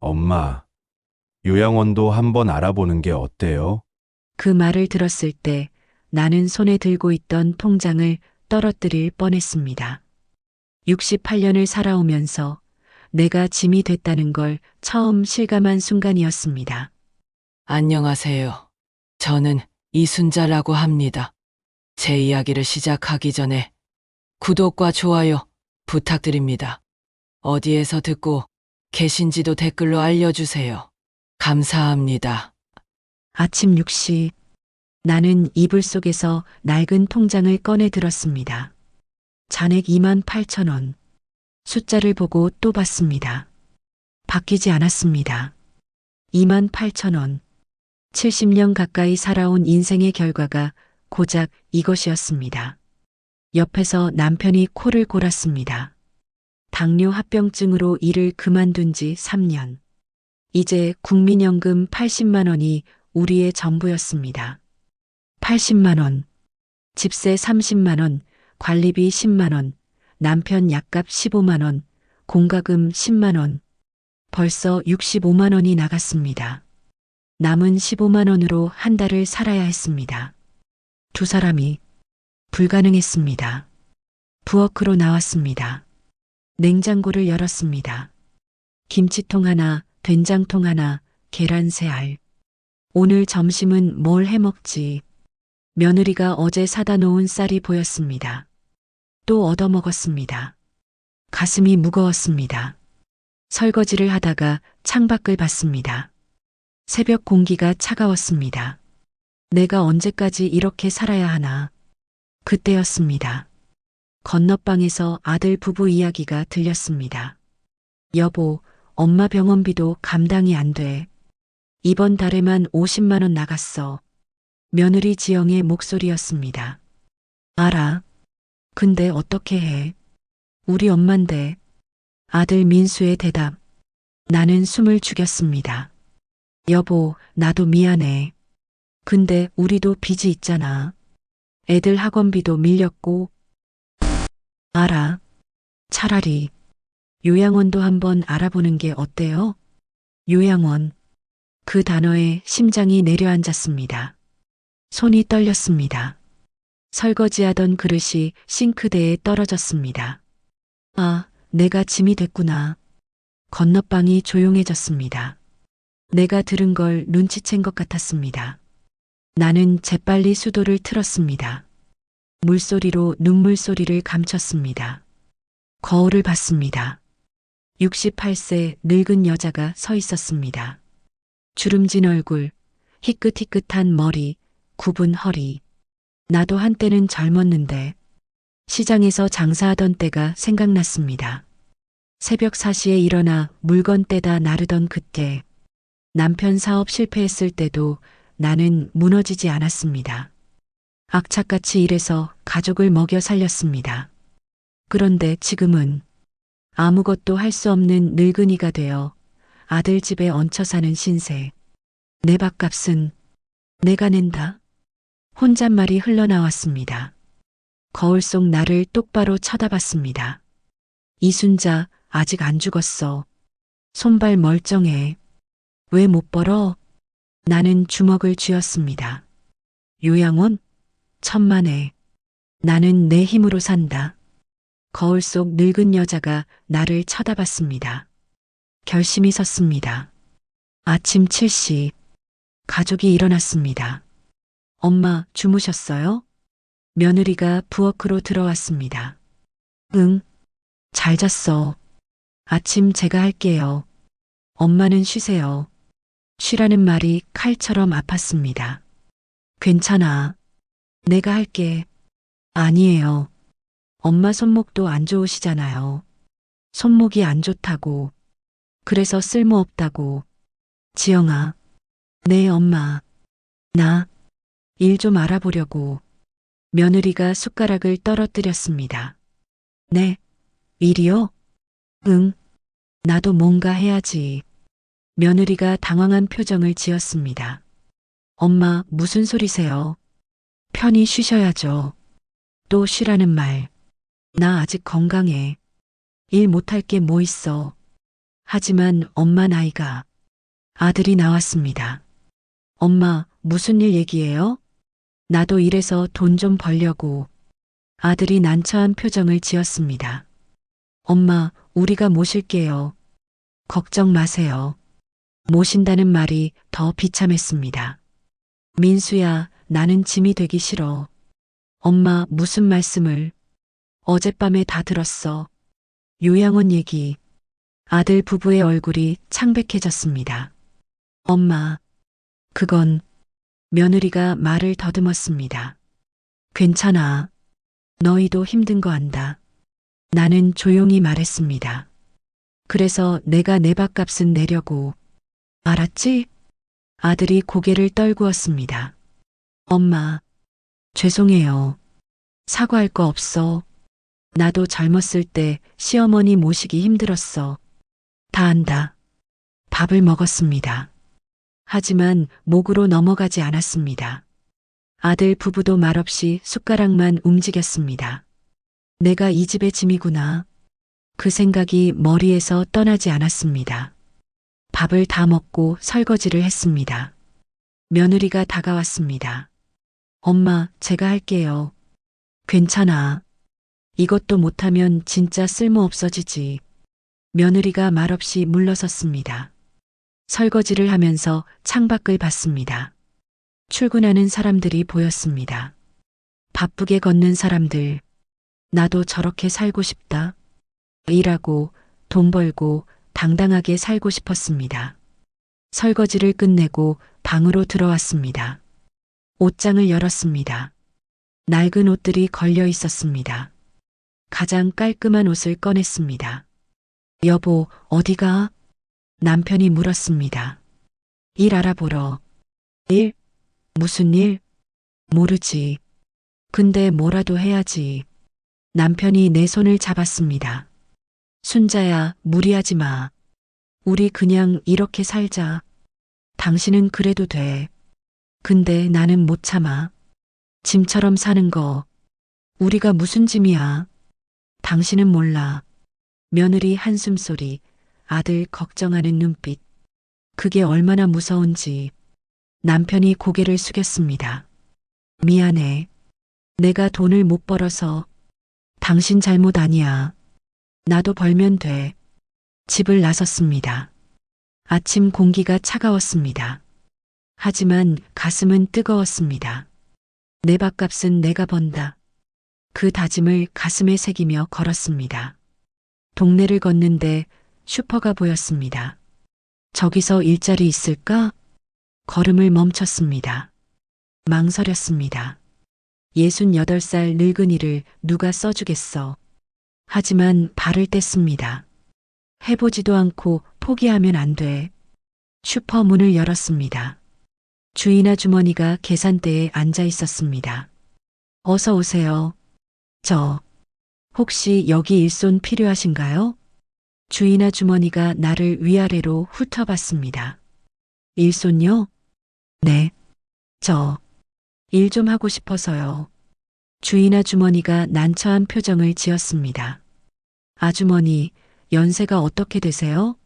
엄마, 요양원도 한번 알아보는 게 어때요? 그 말을 들었을 때 나는 손에 들고 있던 통장을 떨어뜨릴 뻔했습니다. 68년을 살아오면서 내가 짐이 됐다는 걸 처음 실감한 순간이었습니다. 안녕하세요. 저는 이순자라고 합니다. 제 이야기를 시작하기 전에 구독과 좋아요 부탁드립니다. 어디에서 듣고 계신지도 댓글로 알려주세요. 감사합니다. 아침 6시 나는 이불 속에서 낡은 통장을 꺼내 들었습니다. 잔액 28,000원. 숫자를 보고 또 봤습니다. 바뀌지 않았습니다. 28,000원. 70년 가까이 살아온 인생의 결과가 고작 이것이었습니다. 옆에서 남편이 코를 골았습니다. 당뇨 합병증으로 일을 그만둔 지 3년. 이제 국민연금 80만 원이 우리의 전부였습니다. 80만 원, 집세 30만 원, 관리비 10만 원, 남편 약값 15만 원, 공과금 10만 원. 벌써 65만 원이 나갔습니다. 남은 15만 원으로 한 달을 살아야 했습니다. 두 사람이 불가능했습니다. 부엌으로 나왔습니다. 냉장고를 열었습니다. 김치통 하나, 된장통 하나, 계란 3알. 오늘 점심은 뭘 해먹지? 며느리가 어제 사다 놓은 쌀이 보였습니다. 또 얻어먹었습니다. 가슴이 무거웠습니다. 설거지를 하다가 창밖을 봤습니다. 새벽 공기가 차가웠습니다. 내가 언제까지 이렇게 살아야 하나. 그때였습니다. 건너방에서 아들 부부 이야기가 들렸습니다. 여보, 엄마 병원비도 감당이 안 돼. 이번 달에만 50만 원 나갔어. 며느리 지영의 목소리였습니다. 알아. 근데 어떻게 해? 우리 엄만데. 아들 민수의 대답. 나는 숨을 죽였습니다. 여보, 나도 미안해. 근데 우리도 빚이 있잖아. 애들 학원비도 밀렸고. 알아. 차라리 요양원도 한번 알아보는 게 어때요? 요양원. 그 단어에 심장이 내려앉았습니다. 손이 떨렸습니다. 설거지하던 그릇이 싱크대에 떨어졌습니다. 아, 내가 짐이 됐구나. 건너방이 조용해졌습니다. 내가 들은 걸 눈치챈 것 같았습니다. 나는 재빨리 수도를 틀었습니다. 물소리로 눈물 소리를 감췄습니다. 거울을 봤습니다. 68세 늙은 여자가 서 있었습니다. 주름진 얼굴, 희끗희끗한 머리, 굽은 허리. 나도 한때는 젊었는데 시장에서 장사하던 때가 생각났습니다. 새벽 4시에 일어나 물건 떼다 나르던 그때, 남편 사업 실패했을 때도 나는 무너지지 않았습니다. 악착같이 일해서 가족을 먹여 살렸습니다. 그런데 지금은 아무것도 할 수 없는 늙은이가 되어 아들 집에 얹혀 사는 신세. 내 밥값은 내가 낸다. 혼잣말이 흘러나왔습니다. 거울 속 나를 똑바로 쳐다봤습니다. 이순자, 아직 안 죽었어. 손발 멀쩡해. 왜 못 벌어? 나는 주먹을 쥐었습니다. 요양원? 천만에. 나는 내 힘으로 산다. 거울 속 늙은 여자가 나를 쳐다봤습니다. 결심이 섰습니다. 아침 7시. 가족이 일어났습니다. 엄마, 주무셨어요? 며느리가 부엌으로 들어왔습니다. 응, 잘 잤어. 아침 제가 할게요. 엄마는 쉬세요. 쉬라는 말이 칼처럼 아팠습니다. 괜찮아. 내가 할게. 아니에요. 엄마 손목도 안 좋으시잖아요. 손목이 안 좋다고. 그래서 쓸모없다고. 지영아. 네, 엄마. 나 일 좀 알아보려고. 며느리가 숟가락을 떨어뜨렸습니다. 네, 일이요? 응, 나도 뭔가 해야지. 며느리가 당황한 표정을 지었습니다. 엄마, 무슨 소리세요? 편히 쉬셔야죠. 또 쉬라는 말. 나 아직 건강해. 일 못할 게 뭐 있어. 하지만 엄마 나이가 아들이 나왔습니다. 엄마, 무슨 일 얘기예요? 나도 일해서 돈 좀 벌려고. 아들이 난처한 표정을 지었습니다. 엄마, 우리가 모실게요. 걱정 마세요. 모신다는 말이 더 비참했습니다. 민수야, 나는 짐이 되기 싫어. 엄마, 무슨 말씀을? 어젯밤에 다 들었어. 요양원 얘기. 아들 부부의 얼굴이 창백해졌습니다. 엄마, 그건 며느리가 말을 더듬었습니다. 괜찮아. 너희도 힘든 거 안다. 나는 조용히 말했습니다. 그래서 내가 내 밥값은 내려고. 알았지? 아들이 고개를 떨구었습니다. 엄마, 죄송해요. 사과할 거 없어. 나도 젊었을 때 시어머니 모시기 힘들었어. 다 안다. 밥을 먹었습니다. 하지만 목으로 넘어가지 않았습니다. 아들 부부도 말없이 숟가락만 움직였습니다. 내가 이 집의 짐이구나. 그 생각이 머리에서 떠나지 않았습니다. 밥을 다 먹고 설거지를 했습니다. 며느리가 다가왔습니다. 엄마, 제가 할게요. 괜찮아. 이것도 못하면 진짜 쓸모 없어지지. 며느리가 말없이 물러섰습니다. 설거지를 하면서 창밖을 봤습니다. 출근하는 사람들이 보였습니다. 바쁘게 걷는 사람들. 나도 저렇게 살고 싶다. 일하고 돈 벌고 당당하게 살고 싶었습니다. 설거지를 끝내고 방으로 들어왔습니다. 옷장을 열었습니다. 낡은 옷들이 걸려 있었습니다. 가장 깔끔한 옷을 꺼냈습니다. 여보, 어디가? 남편이 물었습니다. 일 알아보러. 일? 무슨 일? 모르지. 근데 뭐라도 해야지. 남편이 내 손을 잡았습니다. 순자야, 무리하지 마. 우리 그냥 이렇게 살자. 당신은 그래도 돼. 근데 나는 못 참아. 짐처럼 사는 거. 우리가 무슨 짐이야. 당신은 몰라. 며느리 한숨소리, 아들 걱정하는 눈빛. 그게 얼마나 무서운지. 남편이 고개를 숙였습니다. 미안해. 내가 돈을 못 벌어서. 당신 잘못 아니야. 나도 벌면 돼. 집을 나섰습니다. 아침 공기가 차가웠습니다. 하지만 가슴은 뜨거웠습니다. 내 밥값은 내가 번다. 그 다짐을 가슴에 새기며 걸었습니다. 동네를 걷는데 슈퍼가 보였습니다. 저기서 일자리 있을까? 걸음을 멈췄습니다. 망설였습니다. 68살 늙은이를 누가 써주겠어. 하지만 발을 뗐습니다. 해보지도 않고 포기하면 안 돼. 슈퍼 문을 열었습니다. 주인 아주머니가 계산대에 앉아 있었습니다. 어서 오세요. 혹시 여기 일손 필요하신가요? 주인 아주머니가 나를 위아래로 훑어봤습니다. 일손요? 네. 일 좀 하고 싶어서요. 주인 아주머니가 난처한 표정을 지었습니다. 아주머니, 연세가 어떻게 되세요?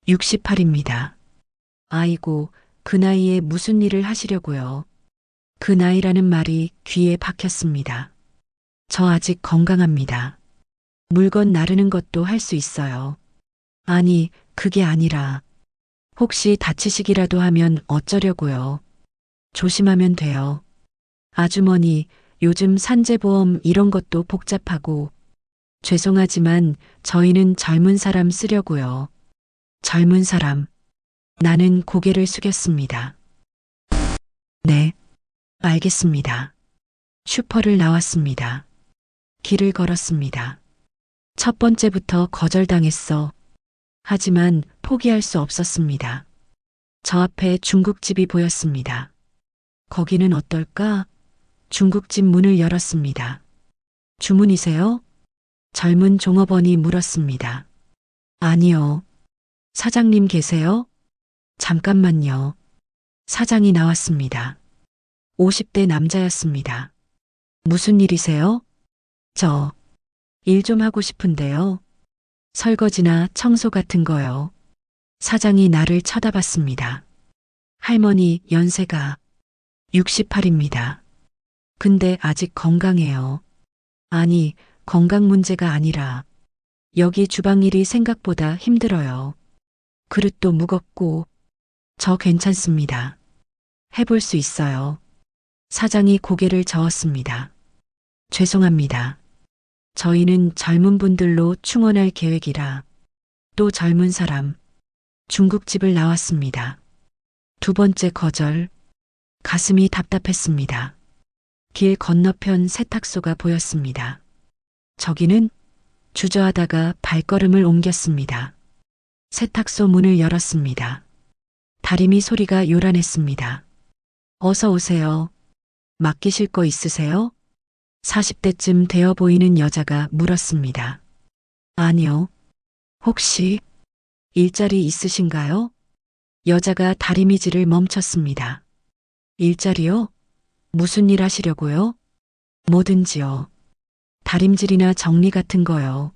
68입니다. 아이고, 그 나이에 무슨 일을 하시려고요? 그 나이라는 말이 귀에 박혔습니다. 저 아직 건강합니다. 물건 나르는 것도 할 수 있어요. 아니, 그게 아니라 혹시 다치시기라도 하면 어쩌려고요? 조심하면 돼요. 아주머니, 요즘 산재보험 이런 것도 복잡하고 죄송하지만 저희는 젊은 사람 쓰려고요. 젊은 사람. 나는 고개를 숙였습니다. 네, 알겠습니다. 슈퍼를 나왔습니다. 길을 걸었습니다. 첫 번째부터 거절당했어. 하지만 포기할 수 없었습니다. 저 앞에 중국집이 보였습니다. 거기는 어떨까? 중국집 문을 열었습니다. 주문이세요? 젊은 종업원이 물었습니다. 아니요. 사장님 계세요? 잠깐만요. 사장이 나왔습니다. 50대 남자였습니다. 무슨 일이세요? 일 좀 하고 싶은데요. 설거지나 청소 같은 거요. 사장이 나를 쳐다봤습니다. 할머니 연세가 68입니다. 근데 아직 건강해요. 아니, 건강 문제가 아니라 여기 주방 일이 생각보다 힘들어요. 그릇도 무겁고 저 괜찮습니다. 해볼 수 있어요. 사장이 고개를 저었습니다. 죄송합니다. 저희는 젊은 분들로 충원할 계획이라 또 젊은 사람 중국집을 나왔습니다. 두 번째 거절. 가슴이 답답했습니다. 길 건너편 세탁소가 보였습니다. 저기는 주저하다가 발걸음을 옮겼습니다. 세탁소 문을 열었습니다. 다리미 소리가 요란했습니다. 어서 오세요. 맡기실 거 있으세요? 40대쯤 되어 보이는 여자가 물었습니다. 아니요. 혹시 일자리 있으신가요? 여자가 다리미질을 멈췄습니다. 일자리요? 무슨 일 하시려고요? 뭐든지요. 다림질이나 정리 같은 거요.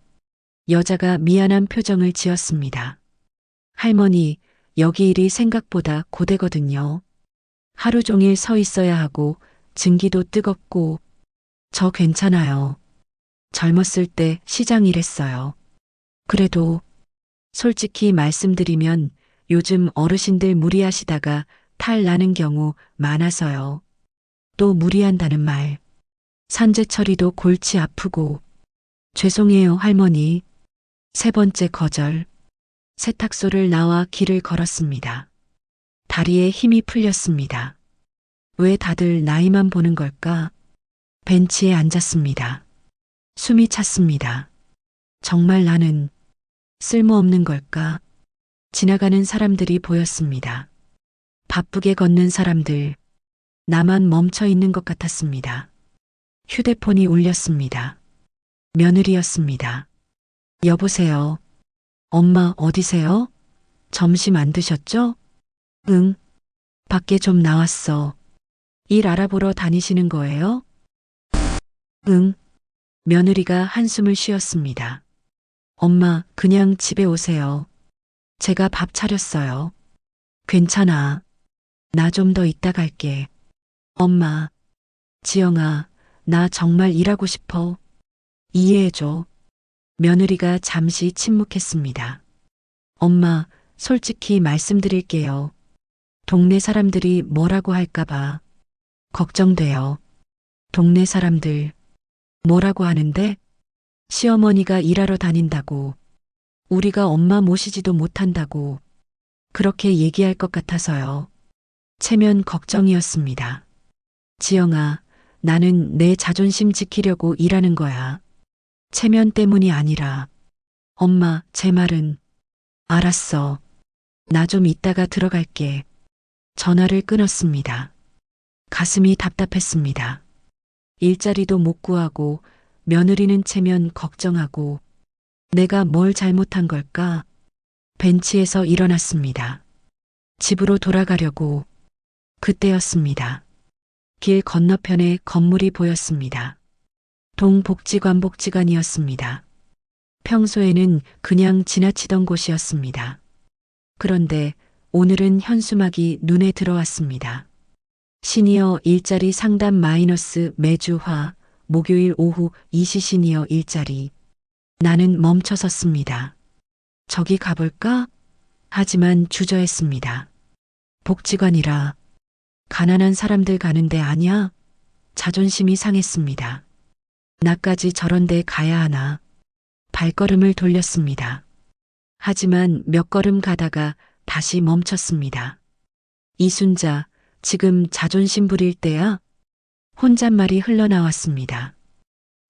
여자가 미안한 표정을 지었습니다. 할머니, 여기 일이 생각보다 고되거든요. 하루 종일 서 있어야 하고 증기도 뜨겁고 저 괜찮아요. 젊었을 때 시장 일했어요. 그래도 솔직히 말씀드리면 요즘 어르신들 무리하시다가 탈 나는 경우 많아서요. 또 무리한다는 말. 산재처리도 골치 아프고. 죄송해요, 할머니. 세 번째 거절. 세탁소를 나와 길을 걸었습니다. 다리에 힘이 풀렸습니다. 왜 다들 나이만 보는 걸까? 벤치에 앉았습니다. 숨이 찼습니다. 정말 나는 쓸모없는 걸까? 지나가는 사람들이 보였습니다. 바쁘게 걷는 사람들. 나만 멈춰 있는 것 같았습니다. 휴대폰이 울렸습니다. 며느리였습니다. 여보세요. 엄마 어디세요? 점심 안 드셨죠? 응. 밖에 좀 나왔어. 일 알아보러 다니시는 거예요? 응. 며느리가 한숨을 쉬었습니다. 엄마, 그냥 집에 오세요. 제가 밥 차렸어요. 괜찮아. 나 좀 더 이따 갈게. 엄마. 지영아, 나 정말 일하고 싶어. 이해해줘. 며느리가 잠시 침묵했습니다. 엄마, 솔직히 말씀드릴게요. 동네 사람들이 뭐라고 할까봐 걱정돼요. 동네 사람들 뭐라고 하는데? 시어머니가 일하러 다닌다고, 우리가 엄마 모시지도 못한다고 그렇게 얘기할 것 같아서요. 체면 걱정이었습니다. 지영아, 나는 내 자존심 지키려고 일하는 거야. 체면 때문이 아니라. 엄마, 제 말은. 알았어. 나 좀 이따가 들어갈게. 전화를 끊었습니다. 가슴이 답답했습니다. 일자리도 못 구하고 며느리는 체면 걱정하고 내가 뭘 잘못한 걸까? 벤치에서 일어났습니다. 집으로 돌아가려고. 그때였습니다. 길 건너편에 건물이 보였습니다. 동복지관 복지관이었습니다. 평소에는 그냥 지나치던 곳이었습니다. 그런데 오늘은 현수막이 눈에 들어왔습니다. 시니어 일자리 상담 마이너스 매주화 목요일 오후 2시 시니어 일자리. 나는 멈춰섰습니다. 저기 가볼까? 하지만 주저했습니다. 복지관이라 가난한 사람들 가는 데 아냐? 자존심이 상했습니다. 나까지 저런 데 가야 하나? 발걸음을 돌렸습니다. 하지만 몇 걸음 가다가 다시 멈췄습니다. 이순자, 지금 자존심 부릴 때야? 혼잣말이 흘러나왔습니다.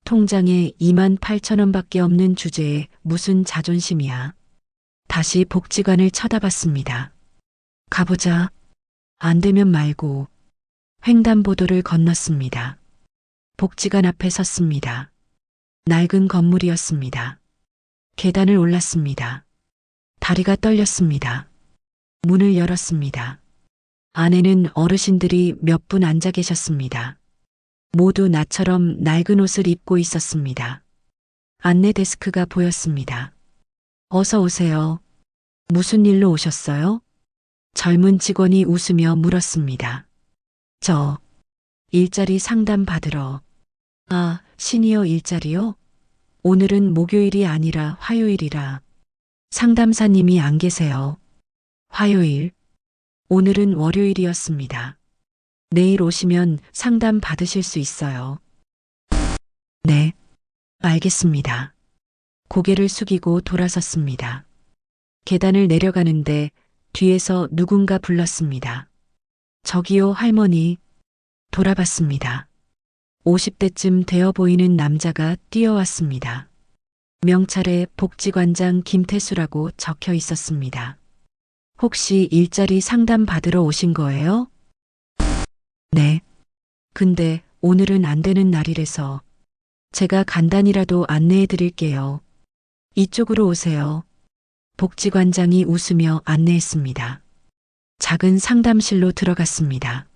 통장에 28,000원밖에 없는 주제에 무슨 자존심이야. 다시 복지관을 쳐다봤습니다. 가보자. 안 되면 말고. 횡단보도를 건넜습니다. 복지관 앞에 섰습니다. 낡은 건물이었습니다. 계단을 올랐습니다. 다리가 떨렸습니다. 문을 열었습니다. 안에는 어르신들이 몇 분 앉아 계셨습니다. 모두 나처럼 낡은 옷을 입고 있었습니다. 안내 데스크가 보였습니다. 어서 오세요. 무슨 일로 오셨어요? 젊은 직원이 웃으며 물었습니다. 저 일자리 상담 받으러. 아, 시니어 일자리요? 오늘은 목요일이 아니라 화요일이라. 상담사님이 안 계세요. 화요일. 오늘은 월요일이었습니다. 내일 오시면 상담 받으실 수 있어요. 네, 알겠습니다. 고개를 숙이고 돌아섰습니다. 계단을 내려가는데 뒤에서 누군가 불렀습니다. 저기요, 할머니. 돌아봤습니다. 50대쯤 되어 보이는 남자가 뛰어왔습니다. 명찰에 복지관장 김태수라고 적혀 있었습니다. 혹시 일자리 상담 받으러 오신 거예요? 네. 근데 오늘은 안 되는 날이라서 제가 간단히라도 안내해 드릴게요. 이쪽으로 오세요. 복지관장이 웃으며 안내했습니다. 작은 상담실로 들어갔습니다.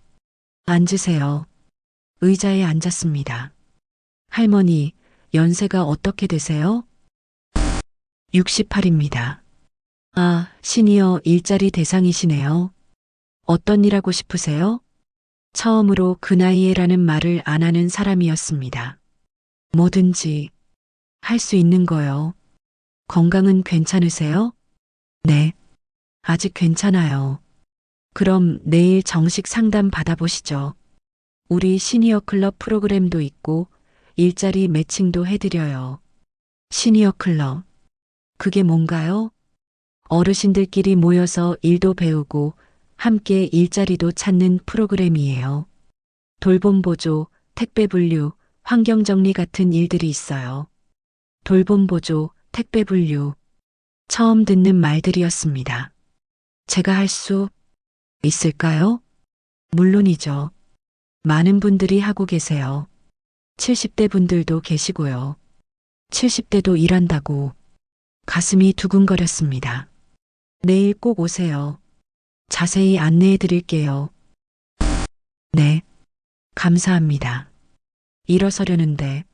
앉으세요. 의자에 앉았습니다. 할머니, 연세가 어떻게 되세요? 68입니다. 아, 시니어 일자리 대상이시네요. 어떤 일 하고 싶으세요? 처음으로 그 나이에라는 말을 안 하는 사람이었습니다. 뭐든지 할 수 있는 거요. 건강은 괜찮으세요? 네, 아직 괜찮아요. 그럼 내일 정식 상담 받아보시죠. 우리 시니어 클럽 프로그램도 있고 일자리 매칭도 해드려요. 시니어 클럽. 그게 뭔가요? 어르신들끼리 모여서 일도 배우고 함께 일자리도 찾는 프로그램이에요. 돌봄 보조, 택배 분류, 환경 정리 같은 일들이 있어요. 돌봄 보조, 택배 분류. 처음 듣는 말들이었습니다. 제가 할 수 있을까요? 물론이죠. 많은 분들이 하고 계세요. 70대 분들도 계시고요. 70대도 일한다고. 가슴이 두근거렸습니다. 내일 꼭 오세요. 자세히 안내해 드릴게요. 네, 감사합니다. 일어서려는데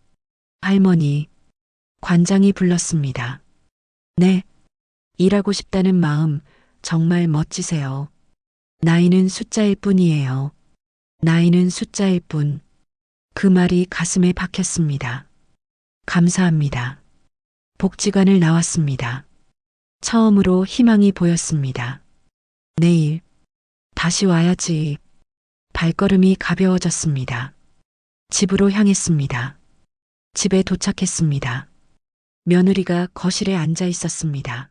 할머니, 관장이 불렀습니다. 네, 일하고 싶다는 마음 정말 멋지세요. 나이는 숫자일 뿐이에요. 나이는 숫자일 뿐. 그 말이 가슴에 박혔습니다. 감사합니다. 복지관을 나왔습니다. 처음으로 희망이 보였습니다. 내일 다시 와야지. 발걸음이 가벼워졌습니다. 집으로 향했습니다. 집에 도착했습니다. 며느리가 거실에 앉아 있었습니다.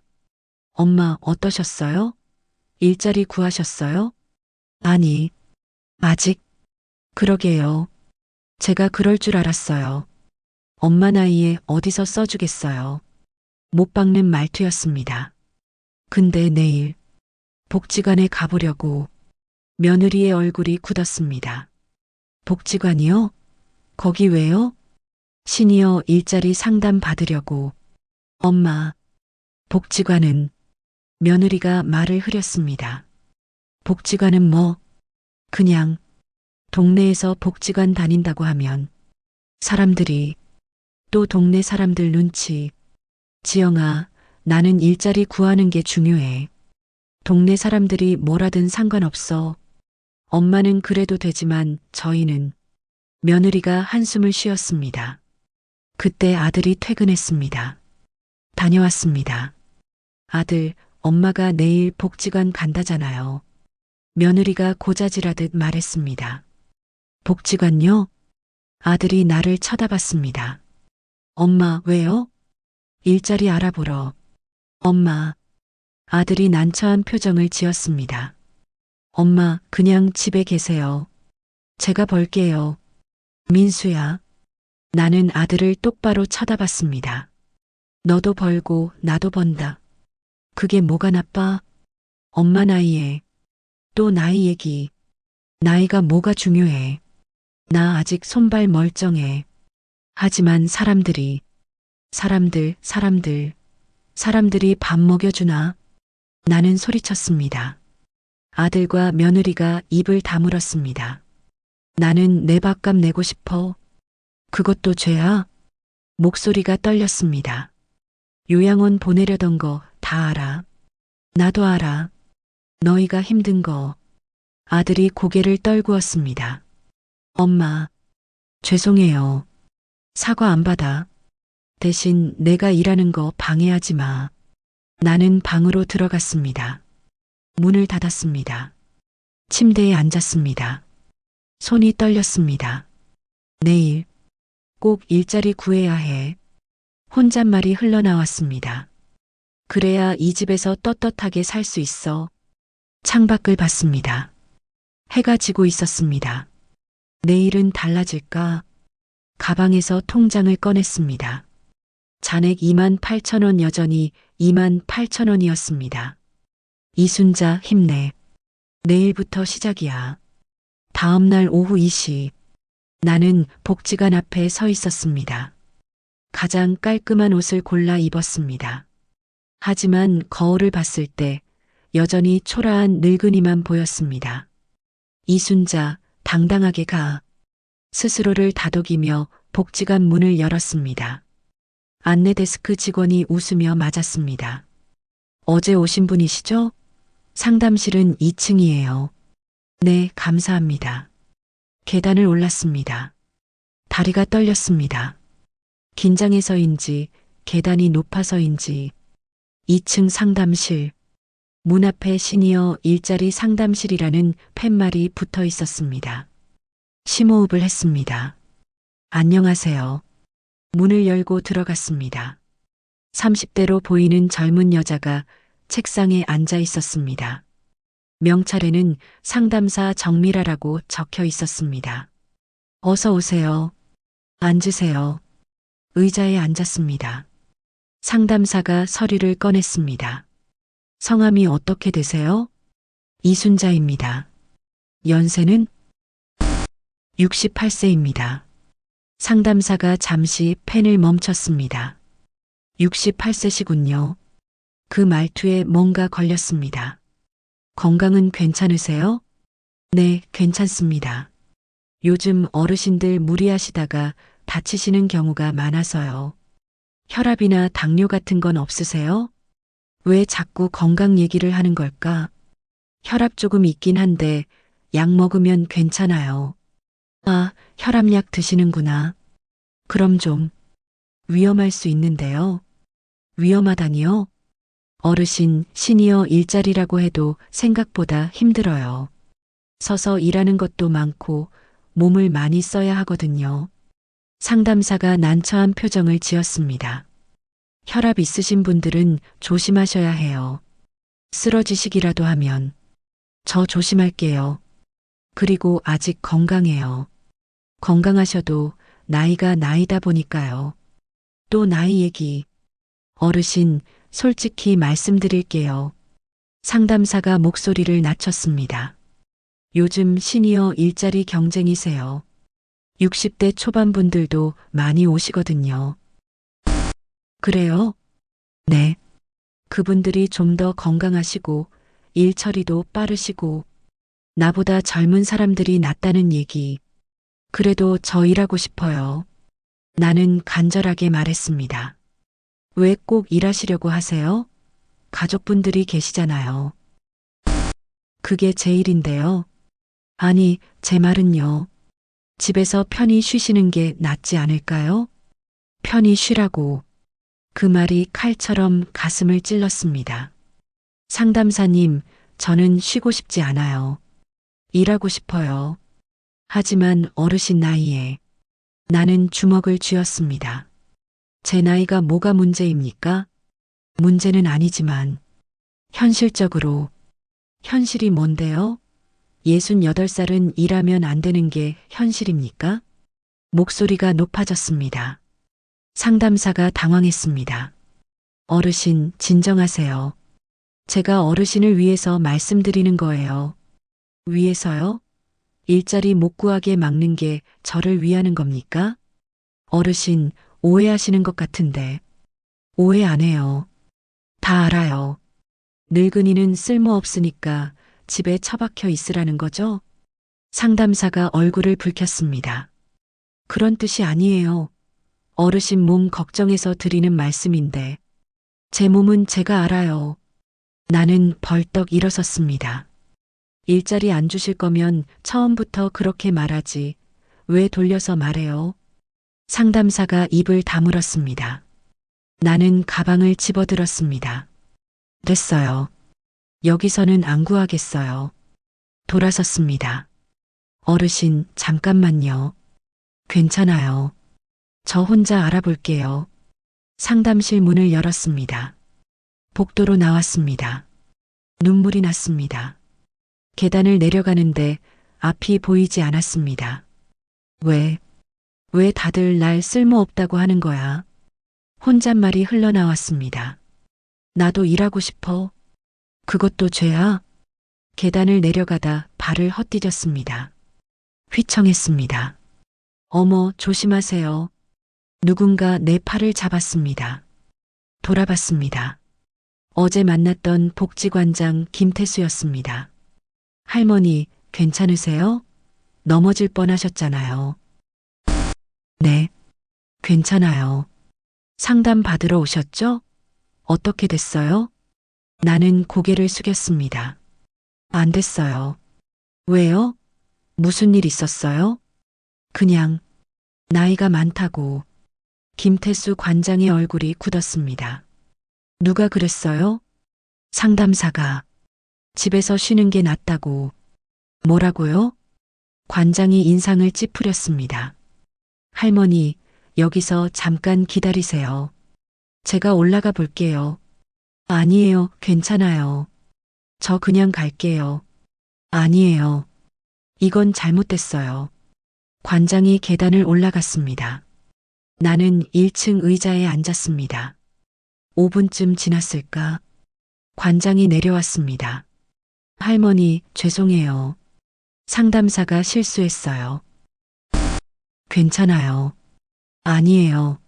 엄마, 어떠셨어요? 일자리 구하셨어요? 아니, 아직. 그러게요. 제가 그럴 줄 알았어요. 엄마 나이에 어디서 써주겠어요. 못 박는 말투였습니다. 근데 내일 복지관에 가보려고. 며느리의 얼굴이 굳었습니다. 복지관이요? 거기 왜요? 시니어 일자리 상담 받으려고. 엄마, 복지관은. 며느리가 말을 흐렸습니다. 복지관은 뭐? 그냥 동네에서 복지관 다닌다고 하면 사람들이, 또 동네 사람들 눈치. 지영아, 나는 일자리 구하는 게 중요해. 동네 사람들이 뭐라든 상관없어. 엄마는 그래도 되지만 저희는. 며느리가 한숨을 쉬었습니다. 그때 아들이 퇴근했습니다. 다녀왔습니다. 아들, 엄마가 내일 복지관 간다잖아요. 며느리가 고자질하듯 말했습니다. 복지관요? 아들이 나를 쳐다봤습니다. 엄마, 왜요? 일자리 알아보러. 엄마. 아들이 난처한 표정을 지었습니다. 엄마, 그냥 집에 계세요. 제가 벌게요. 민수야. 나는 아들을 똑바로 쳐다봤습니다. 너도 벌고 나도 번다. 그게 뭐가 나빠? 엄마 나이에. 또 나이 얘기. 나이가 뭐가 중요해. 나 아직 손발 멀쩡해. 하지만 사람들이 사람들이 밥 먹여주나? 나는 소리쳤습니다. 아들과 며느리가 입을 다물었습니다. 나는 내 밥값 내고 싶어. 그것도 죄야? 목소리가 떨렸습니다. 요양원 보내려던 거 다 알아. 나도 알아. 너희가 힘든 거. 아들이 고개를 떨구었습니다. 엄마, 죄송해요. 사과 안 받아. 대신 내가 일하는 거 방해하지 마. 나는 방으로 들어갔습니다. 문을 닫았습니다. 침대에 앉았습니다. 손이 떨렸습니다. 내일 꼭 일자리 구해야 해. 혼잣말이 흘러나왔습니다. 그래야 이 집에서 떳떳하게 살 수 있어. 창밖을 봤습니다. 해가 지고 있었습니다. 내일은 달라질까? 가방에서 통장을 꺼냈습니다. 잔액 28,000원 여전히 28,000원이었습니다. 이순자 힘내. 내일부터 시작이야. 다음 날 오후 2시 나는 복지관 앞에 서 있었습니다. 가장 깔끔한 옷을 골라 입었습니다. 하지만 거울을 봤을 때 여전히 초라한 늙은이만 보였습니다. 이순자, 당당하게 가. 스스로를 다독이며 복지관 문을 열었습니다. 안내 데스크 직원이 웃으며 맞았습니다. 어제 오신 분이시죠? 상담실은 2층이에요. 네, 감사합니다. 계단을 올랐습니다. 다리가 떨렸습니다. 긴장해서인지 계단이 높아서인지 2층 상담실. 문 앞에 시니어 일자리 상담실이라는 팻말이 붙어 있었습니다. 심호흡을 했습니다. 안녕하세요. 문을 열고 들어갔습니다. 30대로 보이는 젊은 여자가 책상에 앉아 있었습니다. 명찰에는 상담사 정미라라고 적혀 있었습니다. 어서 오세요. 앉으세요. 의자에 앉았습니다. 상담사가 서류를 꺼냈습니다. 성함이 어떻게 되세요? 이순자입니다. 연세는 68세입니다. 상담사가 잠시 펜을 멈췄습니다. 68세시군요. 그 말투에 뭔가 걸렸습니다. 건강은 괜찮으세요? 네, 괜찮습니다. 요즘 어르신들 무리하시다가 다치시는 경우가 많아서요. 혈압이나 당뇨 같은 건 없으세요? 왜 자꾸 건강 얘기를 하는 걸까? 혈압 조금 있긴 한데 약 먹으면 괜찮아요. 아, 혈압약 드시는구나. 그럼 좀 위험할 수 있는데요. 위험하다니요? 어르신 시니어 일자리라고 해도 생각보다 힘들어요. 서서 일하는 것도 많고 몸을 많이 써야 하거든요. 상담사가 난처한 표정을 지었습니다. 혈압 있으신 분들은 조심하셔야 해요. 쓰러지시기라도 하면. 저 조심할게요. 그리고 아직 건강해요. 건강하셔도 나이가 나이다 보니까요. 또 나이 얘기. 어르신, 솔직히 말씀드릴게요. 상담사가 목소리를 낮췄습니다. 요즘 시니어 일자리 경쟁이세요. 60대 초반 분들도 많이 오시거든요. 그래요? 네. 그분들이 좀 더 건강하시고 일 처리도 빠르시고 나보다 젊은 사람들이 낫다는 얘기. 그래도 저 일하고 싶어요. 나는 간절하게 말했습니다. 왜 꼭 일하시려고 하세요? 가족분들이 계시잖아요. 그게 제 일인데요. 아니, 제 말은요. 집에서 편히 쉬시는 게 낫지 않을까요? 편히 쉬라고. 그 말이 칼처럼 가슴을 찔렀습니다. 상담사님, 저는 쉬고 싶지 않아요. 일하고 싶어요. 하지만 어르신 나이에 나는 주먹을 쥐었습니다. 제 나이가 뭐가 문제입니까? 문제는 아니지만 현실적으로 현실이 뭔데요? 68살은 일하면 안 되는 게 현실입니까? 목소리가 높아졌습니다. 상담사가 당황했습니다. 어르신, 진정하세요. 제가 어르신을 위해서 말씀드리는 거예요. 위해서요? 일자리 못 구하게 막는 게 저를 위하는 겁니까? 어르신, 오해하시는 것 같은데. 오해 안 해요. 다 알아요. 늙은이는 쓸모없으니까 집에 처박혀 있으라는 거죠? 상담사가 얼굴을 붉혔습니다. 그런 뜻이 아니에요. 어르신 몸 걱정해서 드리는 말씀인데 제 몸은 제가 알아요. 나는 벌떡 일어섰습니다. 일자리 안 주실 거면 처음부터 그렇게 말하지. 왜 돌려서 말해요? 상담사가 입을 다물었습니다. 나는 가방을 집어들었습니다. 됐어요. 여기서는 안 구하겠어요. 돌아섰습니다. 어르신, 잠깐만요. 괜찮아요. 저 혼자 알아볼게요. 상담실 문을 열었습니다. 복도로 나왔습니다. 눈물이 났습니다. 계단을 내려가는데 앞이 보이지 않았습니다. 왜 다들 날 쓸모없다고 하는 거야? 혼잣말이 흘러나왔습니다. 나도 일하고 싶어. 그것도 죄야? 계단을 내려가다 발을 헛디뎠습니다. 휘청했습니다. 어머, 조심하세요. 누군가 내 팔을 잡았습니다. 돌아봤습니다. 어제 만났던 복지관장 김태수였습니다. 할머니, 괜찮으세요? 넘어질 뻔하셨잖아요. 네, 괜찮아요. 상담 받으러 오셨죠? 어떻게 됐어요? 나는 고개를 숙였습니다. 안 됐어요. 왜요? 무슨 일 있었어요? 그냥 나이가 많다고. 김태수 관장의 얼굴이 굳었습니다. 누가 그랬어요? 상담사가. 집에서 쉬는 게 낫다고. 뭐라고요? 관장이 인상을 찌푸렸습니다. 할머니, 여기서 잠깐 기다리세요. 제가 올라가 볼게요. 아니에요, 괜찮아요. 저 그냥 갈게요. 아니에요. 이건 잘못됐어요. 관장이 계단을 올라갔습니다. 나는 1층 의자에 앉았습니다. 5분쯤 지났을까? 관장이 내려왔습니다. 할머니, 죄송해요. 상담사가 실수했어요. 괜찮아요. 아니에요.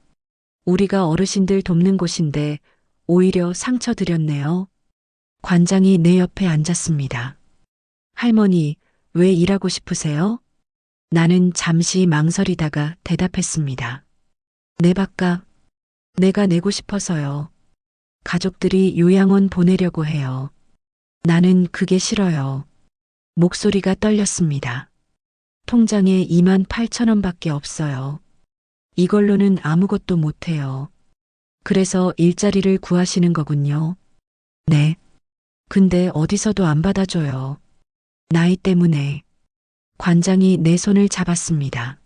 우리가 어르신들 돕는 곳인데 오히려 상처 드렸네요. 관장이 내 옆에 앉았습니다. 할머니, 왜 일하고 싶으세요? 나는 잠시 망설이다가 대답했습니다. 내 밥값, 내가 내고 싶어서요. 가족들이 요양원 보내려고 해요. 나는 그게 싫어요. 목소리가 떨렸습니다. 통장에 28,000원밖에 없어요. 이걸로는 아무것도 못해요. 그래서 일자리를 구하시는 거군요. 네. 근데 어디서도 안 받아줘요. 나이 때문에. 관장이 내 손을 잡았습니다.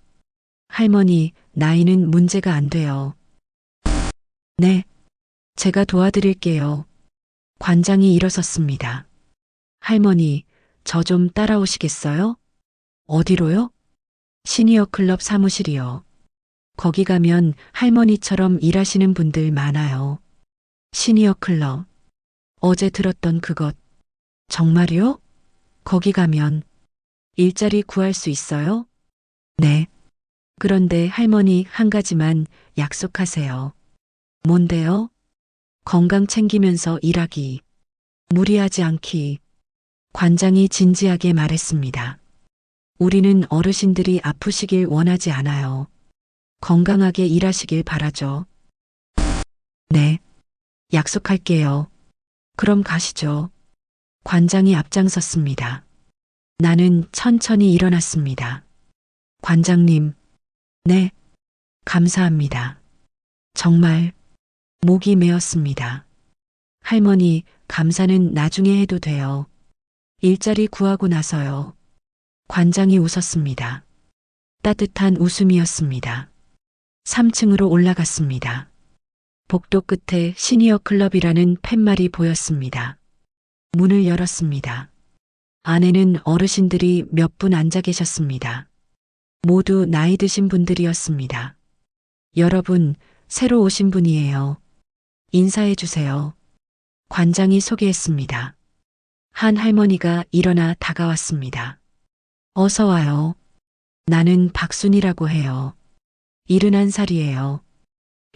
할머니, 나이는 문제가 안 돼요. 네. 제가 도와드릴게요. 관장이 일어섰습니다. 할머니, 저 좀 따라오시겠어요? 어디로요? 시니어 클럽 사무실이요. 거기 가면 할머니처럼 일하시는 분들 많아요. 시니어 클럽. 어제 들었던 그것. 정말요? 거기 가면 일자리 구할 수 있어요? 네. 그런데 할머니 한 가지만 약속하세요. 뭔데요? 건강 챙기면서 일하기. 무리하지 않기. 관장이 진지하게 말했습니다. 우리는 어르신들이 아프시길 원하지 않아요. 건강하게 일하시길 바라죠. 네. 약속할게요. 그럼 가시죠. 관장이 앞장섰습니다. 나는 천천히 일어났습니다. 관장님. 네. 감사합니다. 정말 목이 메었습니다. 할머니, 감사는 나중에 해도 돼요. 일자리 구하고 나서요. 관장이 웃었습니다. 따뜻한 웃음이었습니다. 3층으로 올라갔습니다. 복도 끝에 시니어 클럽이라는 팻말이 보였습니다. 문을 열었습니다. 안에는 어르신들이 몇 분 앉아 계셨습니다. 모두 나이 드신 분들이었습니다. 여러분, 새로 오신 분이에요. 인사해 주세요. 관장이 소개했습니다. 한 할머니가 일어나 다가왔습니다. 어서 와요. 나는 박순이라고 해요. 71살이에요.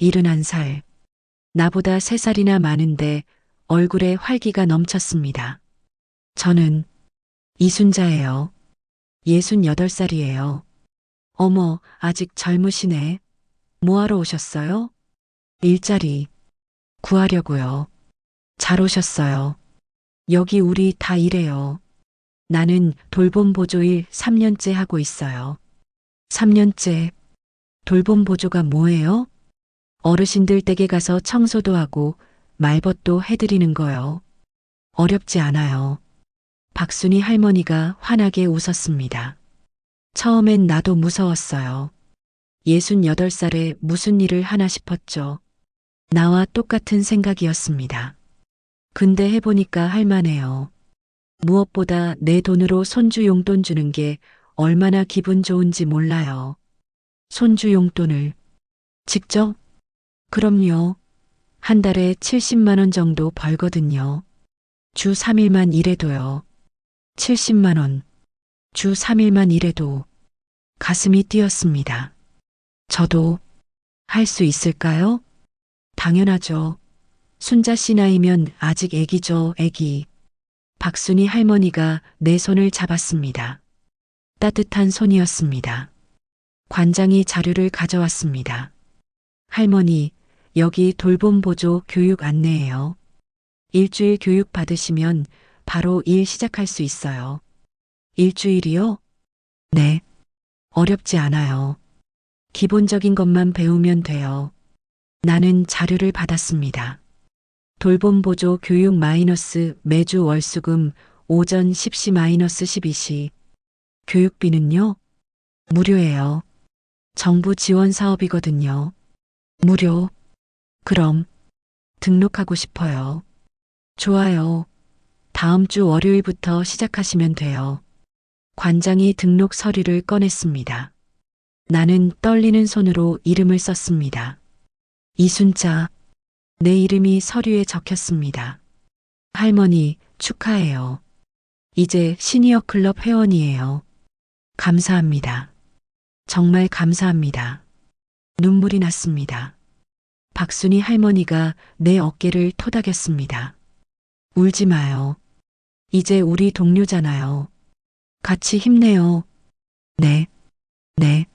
71살. 나보다 3살이나 많은데 얼굴에 활기가 넘쳤습니다. 저는 이순자예요. 68살이에요. 어머, 아직 젊으시네. 뭐하러 오셨어요? 일자리 구하려고요. 잘 오셨어요. 여기 우리 다 이래요. 나는 돌봄 보조일 3년째 하고 있어요. 3년째. 돌봄 보조가 뭐예요? 어르신들 댁에 가서 청소도 하고 말벗도 해드리는 거요. 어렵지 않아요. 박순이 할머니가 환하게 웃었습니다. 처음엔 나도 무서웠어요. 68살에 무슨 일을 하나 싶었죠. 나와 똑같은 생각이었습니다. 근데 해보니까 할만해요. 무엇보다 내 돈으로 손주 용돈 주는 게 얼마나 기분 좋은지 몰라요. 손주 용돈을 직접? 그럼요. 한 달에 70만 원 정도 벌거든요. 주 3일만 일해도요. 70만 원. 주 3일만 일해도 가슴이 뛰었습니다. 저도 할 수 있을까요? 당연하죠. 순자 씨 나이면 아직 애기죠, 애기. 박순이 할머니가 내 손을 잡았습니다. 따뜻한 손이었습니다. 관장이 자료를 가져왔습니다. 할머니, 여기 돌봄 보조 교육 안내예요. 일주일 교육 받으시면 바로 일 시작할 수 있어요. 일주일이요? 네. 어렵지 않아요. 기본적인 것만 배우면 돼요. 나는 자료를 받았습니다. 돌봄 보조 교육 마이너스 매주 월수금 오전 10시 마이너스 12시. 교육비는요? 무료예요. 정부 지원 사업이거든요. 무료. 그럼 등록하고 싶어요. 좋아요. 다음 주 월요일부터 시작하시면 돼요. 관장이 등록 서류를 꺼냈습니다. 나는 떨리는 손으로 이름을 썼습니다. 이순자. 내 이름이 서류에 적혔습니다. 할머니, 축하해요. 이제 시니어 클럽 회원이에요. 감사합니다. 정말 감사합니다. 눈물이 났습니다. 박순이 할머니가 내 어깨를 토닥였습니다. 울지 마요. 이제 우리 동료잖아요. 같이 힘내요. 네, 네.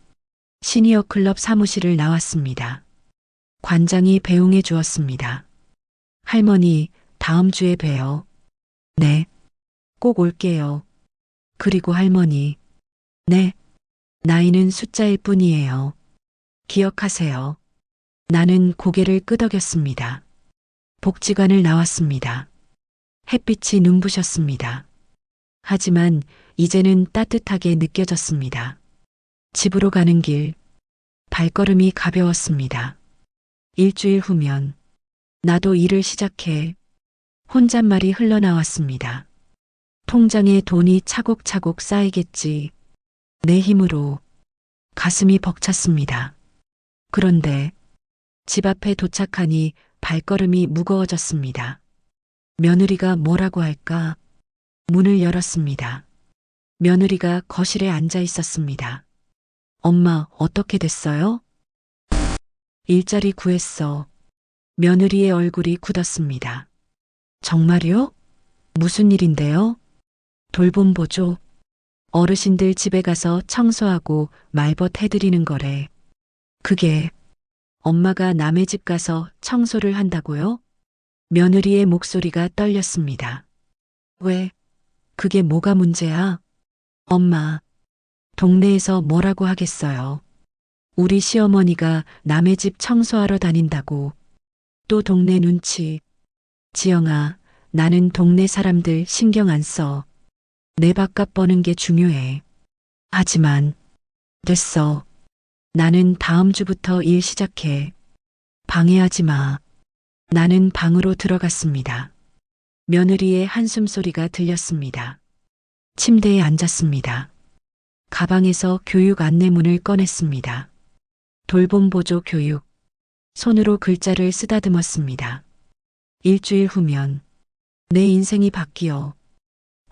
시니어 클럽 사무실을 나왔습니다. 관장이 배웅해 주었습니다. 할머니, 다음 주에 봬요. 네, 꼭 올게요. 그리고 할머니. 네, 나이는 숫자일 뿐이에요. 기억하세요. 나는 고개를 끄덕였습니다. 복지관을 나왔습니다. 햇빛이 눈부셨습니다. 하지만 이제는 따뜻하게 느껴졌습니다. 집으로 가는 길, 발걸음이 가벼웠습니다. 일주일 후면 나도 일을 시작해. 혼잣말이 흘러나왔습니다. 통장에 돈이 차곡차곡 쌓이겠지. 내 힘으로. 가슴이 벅찼습니다. 그런데 집 앞에 도착하니 발걸음이 무거워졌습니다. 며느리가 뭐라고 할까? 문을 열었습니다. 며느리가 거실에 앉아 있었습니다. 엄마, 어떻게 됐어요? 일자리 구했어. 며느리의 얼굴이 굳었습니다. 정말요? 무슨 일인데요? 돌봄 보조. 어르신들 집에 가서 청소하고 말벗 해드리는 거래. 그게 엄마가 남의 집 가서 청소를 한다고요? 며느리의 목소리가 떨렸습니다. 왜? 그게 뭐가 문제야? 엄마, 동네에서 뭐라고 하겠어요? 우리 시어머니가 남의 집 청소하러 다닌다고. 또 동네 눈치. 지영아, 나는 동네 사람들 신경 안 써. 내 밥값 버는 게 중요해. 하지만 됐어. 나는 다음 주부터 일 시작해. 방해하지 마. 나는 방으로 들어갔습니다. 며느리의 한숨 소리가 들렸습니다. 침대에 앉았습니다. 가방에서 교육 안내문을 꺼냈습니다. 돌봄 보조 교육. 손으로 글자를 쓰다듬었습니다. 일주일 후면 내 인생이 바뀌어.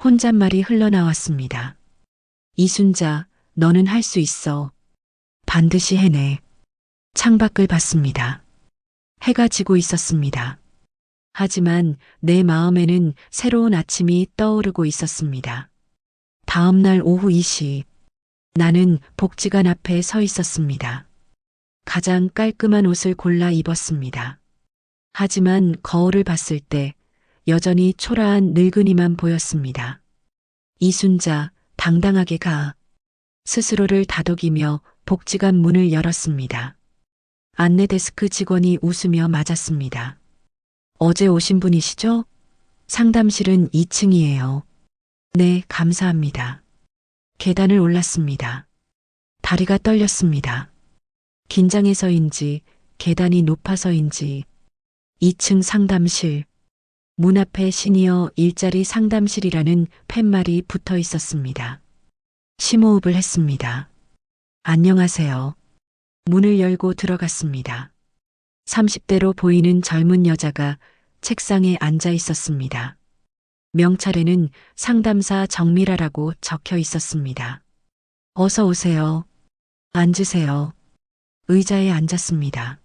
혼잣말이 흘러나왔습니다. 이순자, 너는 할 수 있어. 반드시 해내. 창밖을 봤습니다. 해가 지고 있었습니다. 하지만 내 마음에는 새로운 아침이 떠오르고 있었습니다. 다음 날 오후 2시, 나는 복지관 앞에 서 있었습니다. 가장 깔끔한 옷을 골라 입었습니다. 하지만 거울을 봤을 때 여전히 초라한 늙은이만 보였습니다. 이순자, 당당하게 가. 스스로를 다독이며 복지관 문을 열었습니다. 안내 데스크 직원이 웃으며 맞았습니다. 어제 오신 분이시죠? 상담실은 2층이에요. 네, 감사합니다. 계단을 올랐습니다. 다리가 떨렸습니다. 긴장해서인지 계단이 높아서인지 2층 상담실. 문 앞에 시니어 일자리 상담실이라는 팻말이 붙어 있었습니다. 심호흡을 했습니다. 안녕하세요. 문을 열고 들어갔습니다. 30대로 보이는 젊은 여자가 책상에 앉아 있었습니다. 명찰에는 상담사 정미라라고 적혀 있었습니다. 어서 오세요. 앉으세요. 의자에 앉았습니다.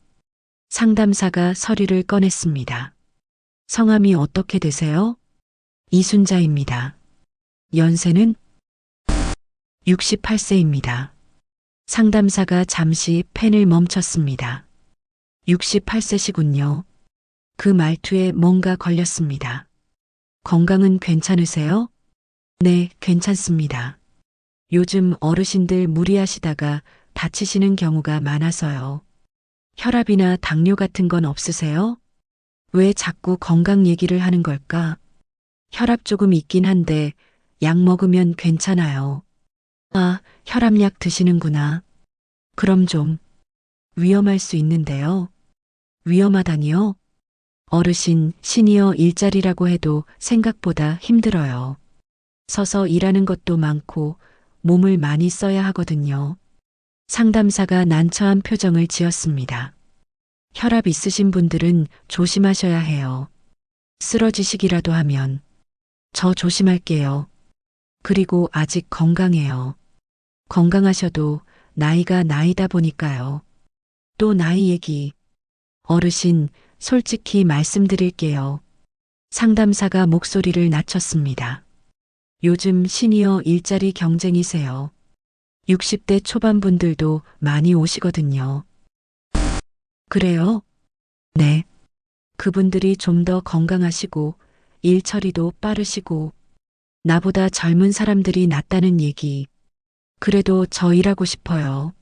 상담사가 서류를 꺼냈습니다. 성함이 어떻게 되세요? 이순자입니다. 연세는 68세입니다. 상담사가 잠시 펜을 멈췄습니다. 68세시군요. 그 말투에 뭔가 걸렸습니다. 건강은 괜찮으세요? 네, 괜찮습니다. 요즘 어르신들 무리하시다가 다치시는 경우가 많아서요. 혈압이나 당뇨 같은 건 없으세요? 왜 자꾸 건강 얘기를 하는 걸까? 혈압 조금 있긴 한데 약 먹으면 괜찮아요. 아, 혈압약 드시는구나. 그럼 좀 위험할 수 있는데요. 위험하다니요? 어르신, 시니어 일자리라고 해도 생각보다 힘들어요. 서서 일하는 것도 많고 몸을 많이 써야 하거든요. 상담사가 난처한 표정을 지었습니다. 혈압 있으신 분들은 조심하셔야 해요. 쓰러지시기라도 하면. 저 조심할게요. 그리고 아직 건강해요. 건강하셔도 나이가 나이다 보니까요. 또 나이 얘기. 어르신, 솔직히 말씀드릴게요. 상담사가 목소리를 낮췄습니다. 요즘 시니어 일자리 경쟁이세요. 60대 초반 분들도 많이 오시거든요. 그래요? 네. 그분들이 좀 더 건강하시고 일 처리도 빠르시고 나보다 젊은 사람들이 낫다는 얘기. 그래도 저 일하고 싶어요.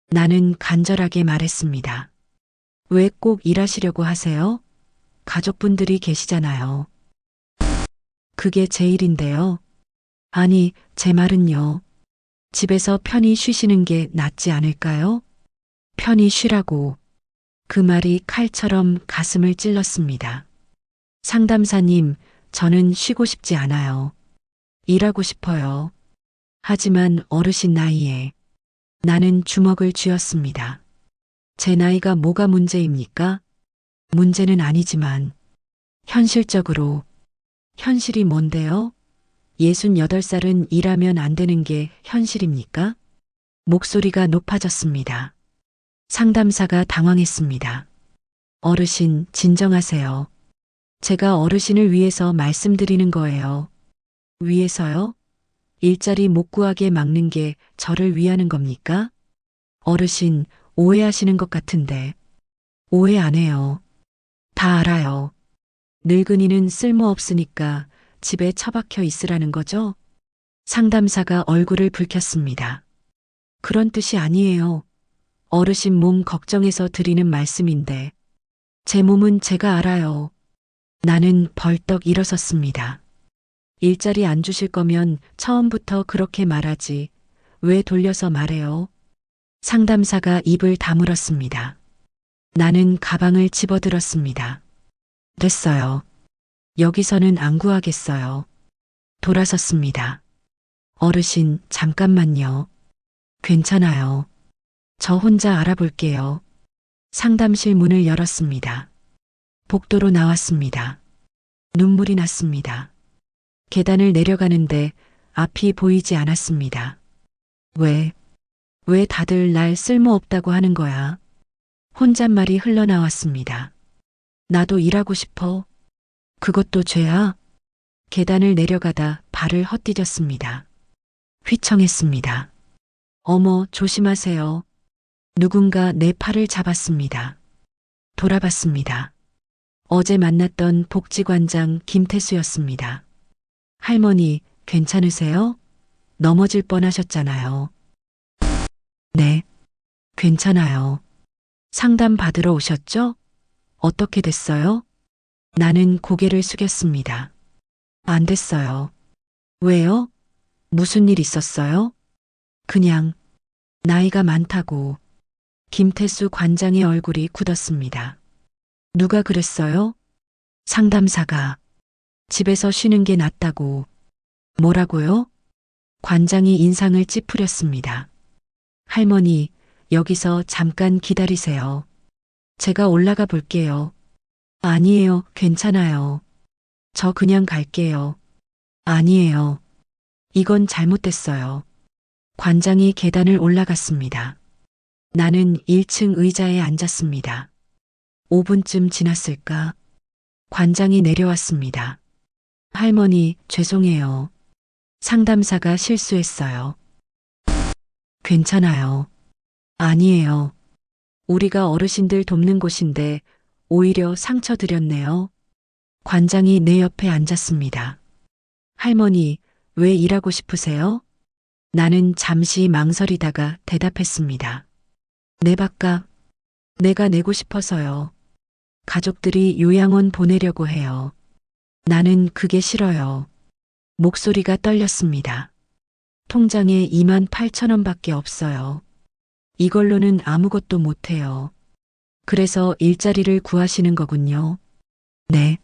나는 간절하게 말했습니다. 왜 꼭 일하시려고 하세요? 가족분들이 계시잖아요. 그게 제 일인데요. 아니, 제 말은요. 집에서 편히 쉬시는 게 낫지 않을까요? 편히 쉬라고. 그 말이 칼처럼 가슴을 찔렀습니다. 상담사님, 저는 쉬고 싶지 않아요. 일하고 싶어요. 하지만 어르신 나이에 나는 주먹을 쥐었습니다. 제 나이가 뭐가 문제입니까? 문제는 아니지만 현실적으로 현실이 뭔데요? 68살은 일하면 안 되는 게 현실입니까? 목소리가 높아졌습니다. 상담사가 당황했습니다. 어르신, 진정하세요. 제가 어르신을 위해서 말씀드리는 거예요. 위해서요? 일자리 못 구하게 막는 게 저를 위하는 겁니까? 어르신, 오해하시는 것 같은데. 오해 안 해요. 다 알아요. 늙은이는 쓸모없으니까 집에 처박혀 있으라는 거죠? 상담사가 얼굴을 붉혔습니다. 그런 뜻이 아니에요. 어르신 몸 걱정해서 드리는 말씀인데. 제 몸은 제가 알아요. 나는 벌떡 일어섰습니다. 일자리 안 주실 거면 처음부터 그렇게 말하지. 왜 돌려서 말해요? 상담사가 입을 다물었습니다. 나는 가방을 집어들었습니다. 됐어요. 여기서는 안 구하겠어요. 돌아섰습니다. 어르신, 잠깐만요. 괜찮아요. 저 혼자 알아볼게요. 상담실 문을 열었습니다. 복도로 나왔습니다. 눈물이 났습니다. 계단을 내려가는데 앞이 보이지 않았습니다. 왜 다들 날 쓸모없다고 하는 거야? 혼잣말이 흘러나왔습니다. 나도 일하고 싶어. 그것도 죄야? 계단을 내려가다 발을 헛디뎠습니다. 휘청했습니다. 어머, 조심하세요. 누군가 내 팔을 잡았습니다. 돌아봤습니다. 어제 만났던 복지관장 김태수였습니다. 할머니, 괜찮으세요? 넘어질 뻔하셨잖아요. 네, 괜찮아요. 상담 받으러 오셨죠? 어떻게 됐어요? 나는 고개를 숙였습니다. 안 됐어요. 왜요? 무슨 일 있었어요? 그냥 나이가 많다고. 김태수 관장의 얼굴이 굳었습니다. 누가 그랬어요? 상담사가. 집에서 쉬는 게 낫다고. 뭐라고요? 관장이 인상을 찌푸렸습니다. 할머니, 여기서 잠깐 기다리세요. 제가 올라가 볼게요. 아니에요, 괜찮아요. 저 그냥 갈게요. 아니에요. 이건 잘못됐어요. 관장이 계단을 올라갔습니다. 나는 1층 의자에 앉았습니다. 5분쯤 지났을까? 관장이 내려왔습니다. 할머니, 죄송해요. 상담사가 실수했어요. 괜찮아요. 아니에요. 우리가 어르신들 돕는 곳인데 오히려 상처 드렸네요. 관장이 내 옆에 앉았습니다. 할머니, 왜 일하고 싶으세요? 나는 잠시 망설이다가 대답했습니다. 내 밥값, 내가 내고 싶어서요. 가족들이 요양원 보내려고 해요. 나는 그게 싫어요. 목소리가 떨렸습니다. 통장에 28,000원밖에 없어요. 이걸로는 아무것도 못해요. 그래서 일자리를 구하시는 거군요. 네.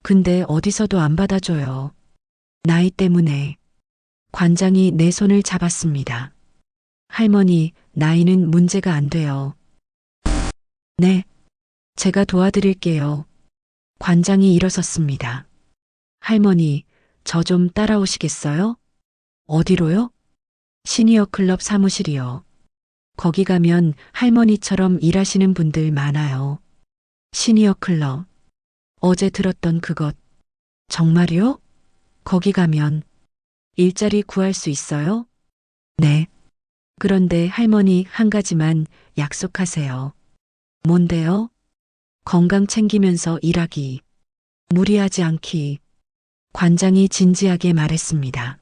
근데 어디서도 안 받아줘요. 나이 때문에. 관장이 내 손을 잡았습니다. 할머니, 나이는 문제가 안 돼요. 네. 제가 도와드릴게요. 관장이 일어섰습니다. 할머니, 저 좀 따라오시겠어요? 어디로요? 시니어 클럽 사무실이요. 거기 가면 할머니처럼 일하시는 분들 많아요. 시니어 클럽. 어제 들었던 그것. 정말요? 거기 가면 일자리 구할 수 있어요? 네. 그런데 할머니 한 가지만 약속하세요. 뭔데요? 건강 챙기면서 일하기. 무리하지 않기. 관장이 진지하게 말했습니다.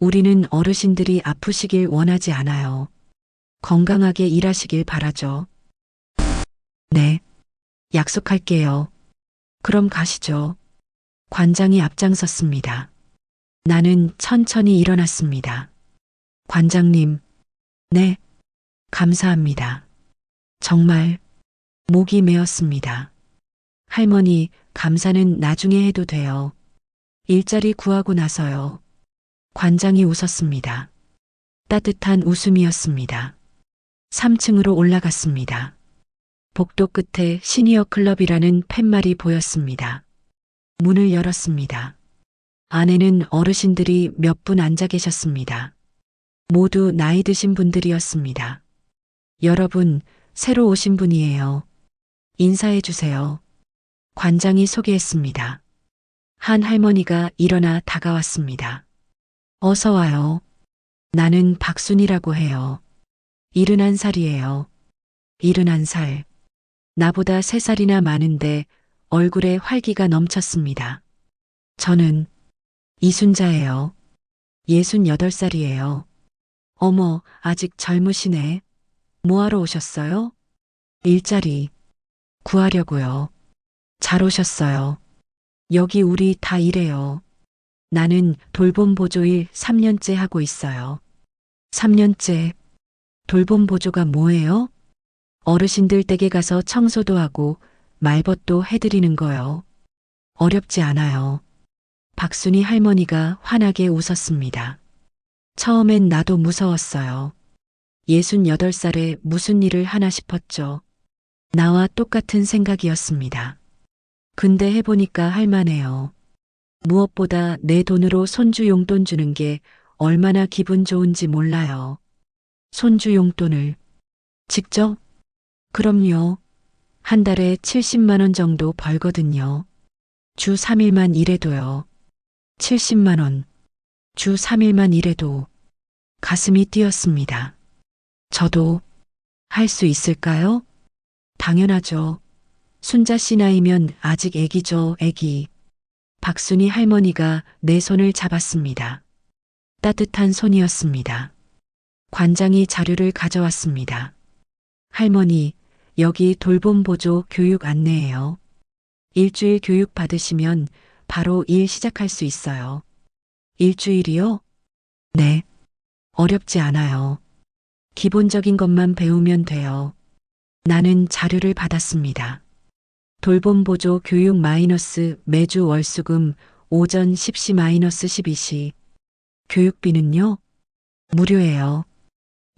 우리는 어르신들이 아프시길 원하지 않아요. 건강하게 일하시길 바라죠. 네. 약속할게요. 그럼 가시죠. 관장이 앞장섰습니다. 나는 천천히 일어났습니다. 관장님, 네, 감사합니다. 정말 목이 메었습니다. 할머니, 감사는 나중에 해도 돼요. 일자리 구하고 나서요. 관장이 웃었습니다. 따뜻한 웃음이었습니다. 3층으로 올라갔습니다. 복도 끝에 시니어 클럽이라는 팻말이 보였습니다. 문을 열었습니다. 안에는 어르신들이 몇 분 앉아 계셨습니다. 모두 나이 드신 분들이었습니다. 여러분, 새로 오신 분이에요. 인사해 주세요. 관장이 소개했습니다. 한 할머니가 일어나 다가왔습니다. 어서 와요. 나는 박순이라고 해요. 71살이에요. 71살. 나보다 3살이나 많은데 얼굴에 활기가 넘쳤습니다. 저는 이순자예요. 68살이에요. 어머, 아직 젊으시네. 뭐하러 오셨어요? 일자리 구하려고요. 잘 오셨어요. 여기 우리 다 일해요. 나는 돌봄 보조일 3년째 하고 있어요. 3년째. 돌봄 보조가 뭐예요? 어르신들 댁에 가서 청소도 하고 말벗도 해드리는 거요. 어렵지 않아요. 박순이 할머니가 환하게 웃었습니다. 처음엔 나도 무서웠어요. 68살에 무슨 일을 하나 싶었죠. 나와 똑같은 생각이었습니다. 근데 해보니까 할만해요. 무엇보다 내 돈으로 손주 용돈 주는 게 얼마나 기분 좋은지 몰라요. 손주 용돈을 직접? 그럼요. 한 달에 70만 원 정도 벌거든요. 주 3일만 일해도요. 70만 원. 주 3일만 일해도 가슴이 뛰었습니다. 저도 할 수 있을까요? 당연하죠. 순자 씨 나이면 아직 애기죠, 애기. 박순이 할머니가 내 손을 잡았습니다. 따뜻한 손이었습니다. 관장이 자료를 가져왔습니다. 할머니, 여기 돌봄보조 교육 안내예요. 일주일 교육 받으시면 바로 일 시작할 수 있어요. 일주일이요? 네. 어렵지 않아요. 기본적인 것만 배우면 돼요. 나는 자료를 받았습니다. 돌봄보조 교육 마이너스 매주 월수금 오전 10시 마이너스 12시. 교육비는요? 무료예요.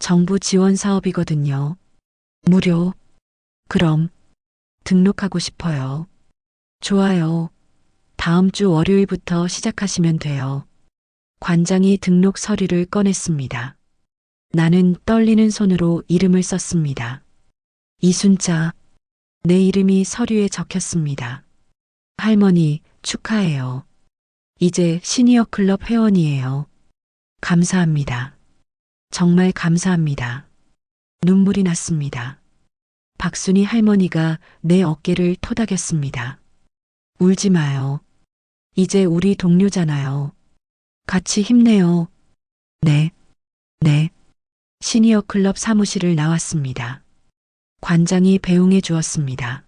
정부 지원 사업이거든요. 무료. 그럼 등록하고 싶어요. 좋아요. 다음 주 월요일부터 시작하시면 돼요. 관장이 등록 서류를 꺼냈습니다. 나는 떨리는 손으로 이름을 썼습니다. 이순자. 내 이름이 서류에 적혔습니다. 할머니, 축하해요. 이제 시니어 클럽 회원이에요. 감사합니다. 정말 감사합니다. 눈물이 났습니다. 박순이 할머니가 내 어깨를 토닥였습니다. 울지 마요. 이제 우리 동료잖아요. 같이 힘내요. 네, 네. 시니어 클럽 사무실을 나왔습니다. 관장이 배웅해 주었습니다.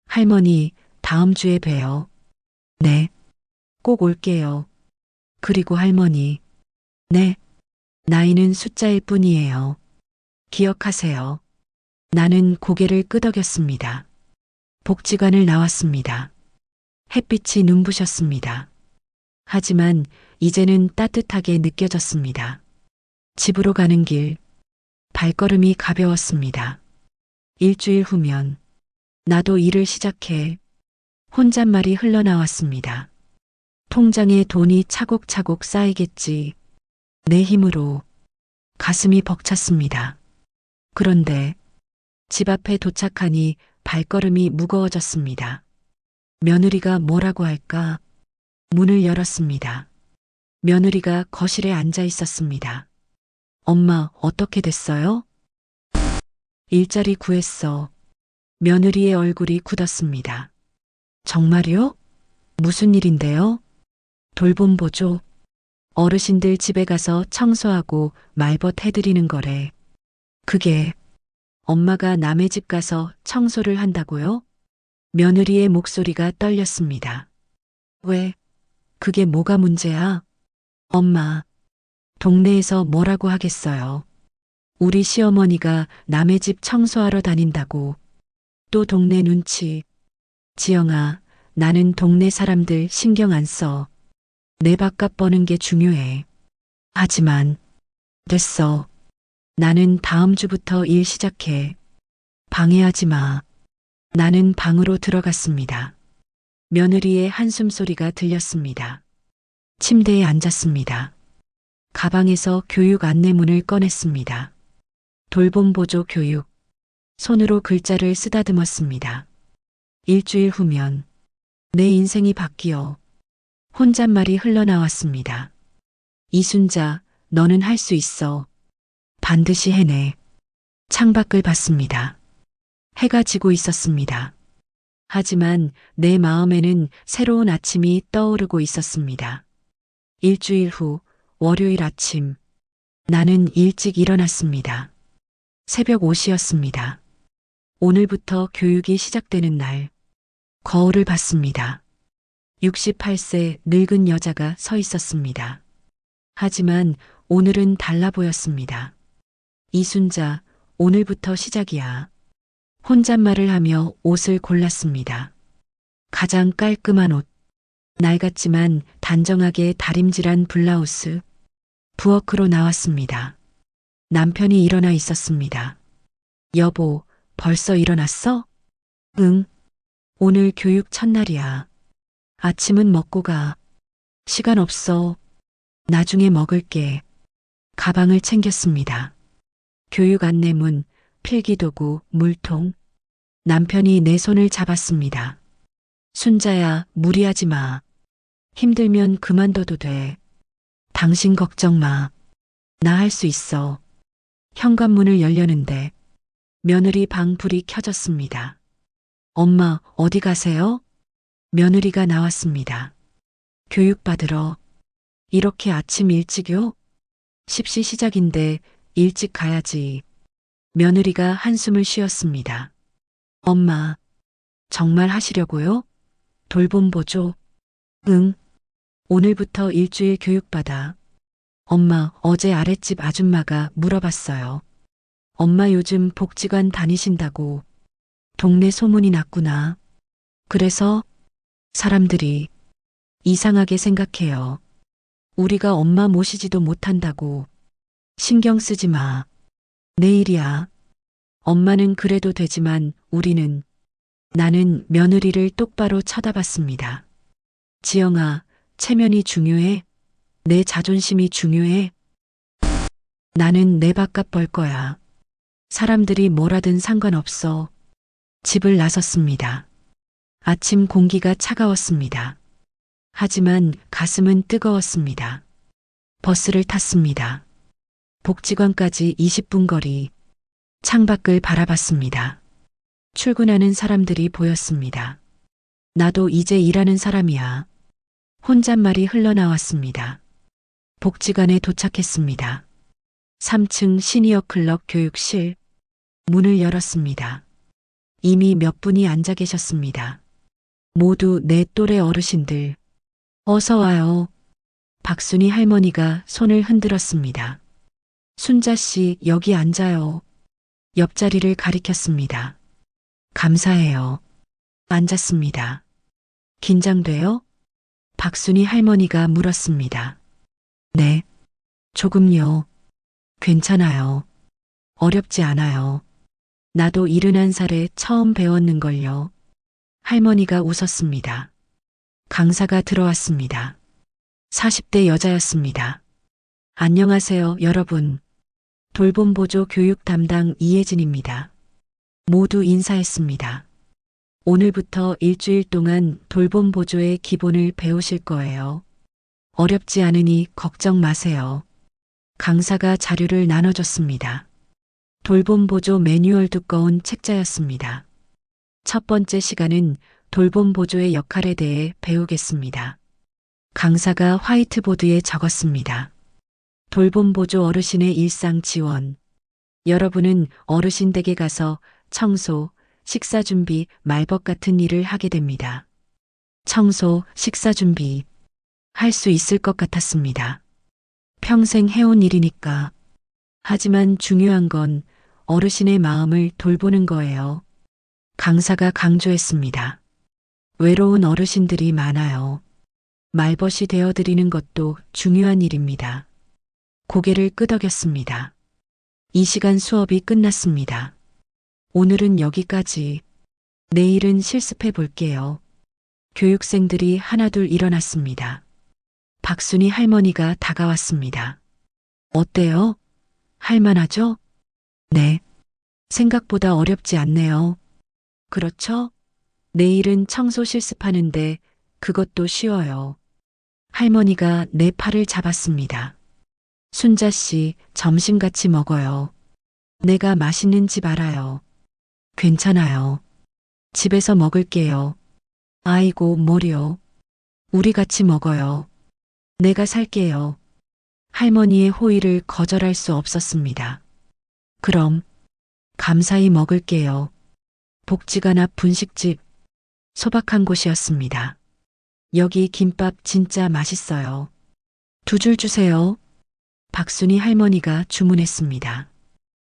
할머니, 다음 주에 봬요. 네, 꼭 올게요. 그리고 할머니. 네, 나이는 숫자일 뿐이에요. 기억하세요. 나는 고개를 끄덕였습니다. 복지관을 나왔습니다. 햇빛이 눈부셨습니다. 하지만 이제는 따뜻하게 느껴졌습니다. 집으로 가는 길, 발걸음이 가벼웠습니다. 일주일 후면 나도 일을 시작해. 혼잣말이 흘러나왔습니다. 통장에 돈이 차곡차곡 쌓이겠지. 내 힘으로. 가슴이 벅찼습니다. 그런데 집 앞에 도착하니 발걸음이 무거워졌습니다. 며느리가 뭐라고 할까? 문을 열었습니다. 며느리가 거실에 앉아 있었습니다. 엄마, 어떻게 됐어요? 일자리 구했어. 며느리의 얼굴이 굳었습니다. 정말요? 무슨 일인데요? 돌봄보조. 어르신들 집에 가서 청소하고 말벗 해드리는 거래. 그게 엄마가 남의 집 가서 청소를 한다고요? 며느리의 목소리가 떨렸습니다. 왜? 그게 뭐가 문제야? 엄마, 동네에서 뭐라고 하겠어요. 우리 시어머니가 남의 집 청소하러 다닌다고. 또 동네 눈치. 지영아, 나는 동네 사람들 신경 안 써. 내 밥값 버는 게 중요해. 하지만 됐어. 나는 다음 주부터 일 시작해. 방해하지 마. 나는 방으로 들어갔습니다. 며느리의 한숨 소리가 들렸습니다. 침대에 앉았습니다. 가방에서 교육 안내문을 꺼냈습니다. 돌봄보조 교육. 손으로 글자를 쓰다듬었습니다. 일주일 후면 내 인생이 바뀌어. 혼잣말이 흘러나왔습니다. 이순자, 너는 할 수 있어. 반드시 해내. 창밖을 봤습니다. 해가 지고 있었습니다. 하지만 내 마음에는 새로운 아침이 떠오르고 있었습니다. 일주일 후 월요일 아침, 나는 일찍 일어났습니다. 새벽 5시였습니다. 오늘부터 교육이 시작되는 날, 거울을 봤습니다. 68세 늙은 여자가 서 있었습니다. 하지만 오늘은 달라 보였습니다. 이순자, 오늘부터 시작이야. 혼잣말을 하며 옷을 골랐습니다. 가장 깔끔한 옷, 낡았지만 단정하게 다림질한 블라우스, 부엌으로 나왔습니다. 남편이 일어나 있었습니다. 여보, 벌써 일어났어? 응. 오늘 교육 첫날이야. 아침은 먹고 가. 시간 없어. 나중에 먹을게. 가방을 챙겼습니다. 교육 안내문, 필기도구, 물통. 남편이 내 손을 잡았습니다. 순자야, 무리하지 마. 힘들면 그만둬도 돼. 당신 걱정 마. 나 할 수 있어. 현관문을 열려는데 며느리 방 불이 켜졌습니다. 엄마, 어디 가세요? 며느리가 나왔습니다. 교육받으러. 이렇게 아침 일찍요? 십시 시작인데 일찍 가야지. 며느리가 한숨을 쉬었습니다. 엄마, 정말 하시려고요? 돌봄 보조? 응. 오늘부터 일주일 교육받아. 엄마, 어제 아랫집 아줌마가 물어봤어요. 엄마 요즘 복지관 다니신다고. 동네 소문이 났구나. 그래서 사람들이 이상하게 생각해요. 우리가 엄마 모시지도 못한다고. 신경 쓰지 마. 내일이야. 엄마는 그래도 되지만 우리는. 나는 며느리를 똑바로 쳐다봤습니다. 지영아, 체면이 중요해? 내 자존심이 중요해? 나는 내 밥값 벌 거야. 사람들이 뭐라든 상관없어. 집을 나섰습니다. 아침 공기가 차가웠습니다. 하지만 가슴은 뜨거웠습니다. 버스를 탔습니다. 복지관까지 20분 거리. 창밖을 바라봤습니다. 출근하는 사람들이 보였습니다. 나도 이제 일하는 사람이야. 혼잣말이 흘러나왔습니다. 복지관에 도착했습니다. 3층 시니어 클럽 교육실. 문을 열었습니다. 이미 몇 분이 앉아 계셨습니다. 모두 내 또래 어르신들. 어서 와요. 박순희 할머니가 손을 흔들었습니다. 순자 씨, 여기 앉아요. 옆자리를 가리켰습니다. 감사해요. 앉았습니다. 긴장돼요? 박순희 할머니가 물었습니다. 네. 조금요. 괜찮아요. 어렵지 않아요. 나도 71살에 처음 배웠는걸요. 할머니가 웃었습니다. 강사가 들어왔습니다. 40대 여자였습니다. 안녕하세요, 여러분. 돌봄 보조 교육 담당 이혜진입니다. 모두 인사했습니다. 오늘부터 일주일 동안 돌봄 보조의 기본을 배우실 거예요. 어렵지 않으니 걱정 마세요. 강사가 자료를 나눠줬습니다. 돌봄 보조 매뉴얼 두꺼운 책자였습니다. 첫 번째 시간은 돌봄 보조의 역할에 대해 배우겠습니다. 강사가 화이트보드에 적었습니다. 돌봄 보조 어르신의 일상 지원. 여러분은 어르신 댁에 가서 청소, 식사 준비, 말벗 같은 일을 하게 됩니다. 청소, 식사 준비. 할 수 있을 것 같았습니다. 평생 해온 일이니까. 하지만 중요한 건 어르신의 마음을 돌보는 거예요. 강사가 강조했습니다. 외로운 어르신들이 많아요. 말벗이 되어드리는 것도 중요한 일입니다. 고개를 끄덕였습니다. 이 시간 수업이 끝났습니다. 오늘은 여기까지. 내일은 실습해 볼게요. 교육생들이 하나둘 일어났습니다. 박순희 할머니가 다가왔습니다. 어때요? 할만하죠? 네. 생각보다 어렵지 않네요. 그렇죠? 내일은 청소 실습하는데 그것도 쉬워요. 할머니가 내 팔을 잡았습니다. 순자 씨, 점심 같이 먹어요. 내가 맛있는 집 알아요. 괜찮아요. 집에서 먹을게요. 아이고, 뭐려. 우리 같이 먹어요. 내가 살게요. 할머니의 호의를 거절할 수 없었습니다. 그럼 감사히 먹을게요. 복지관 앞 분식집. 소박한 곳이었습니다. 여기 김밥 진짜 맛있어요. 2줄 주세요. 박순희 할머니가 주문했습니다.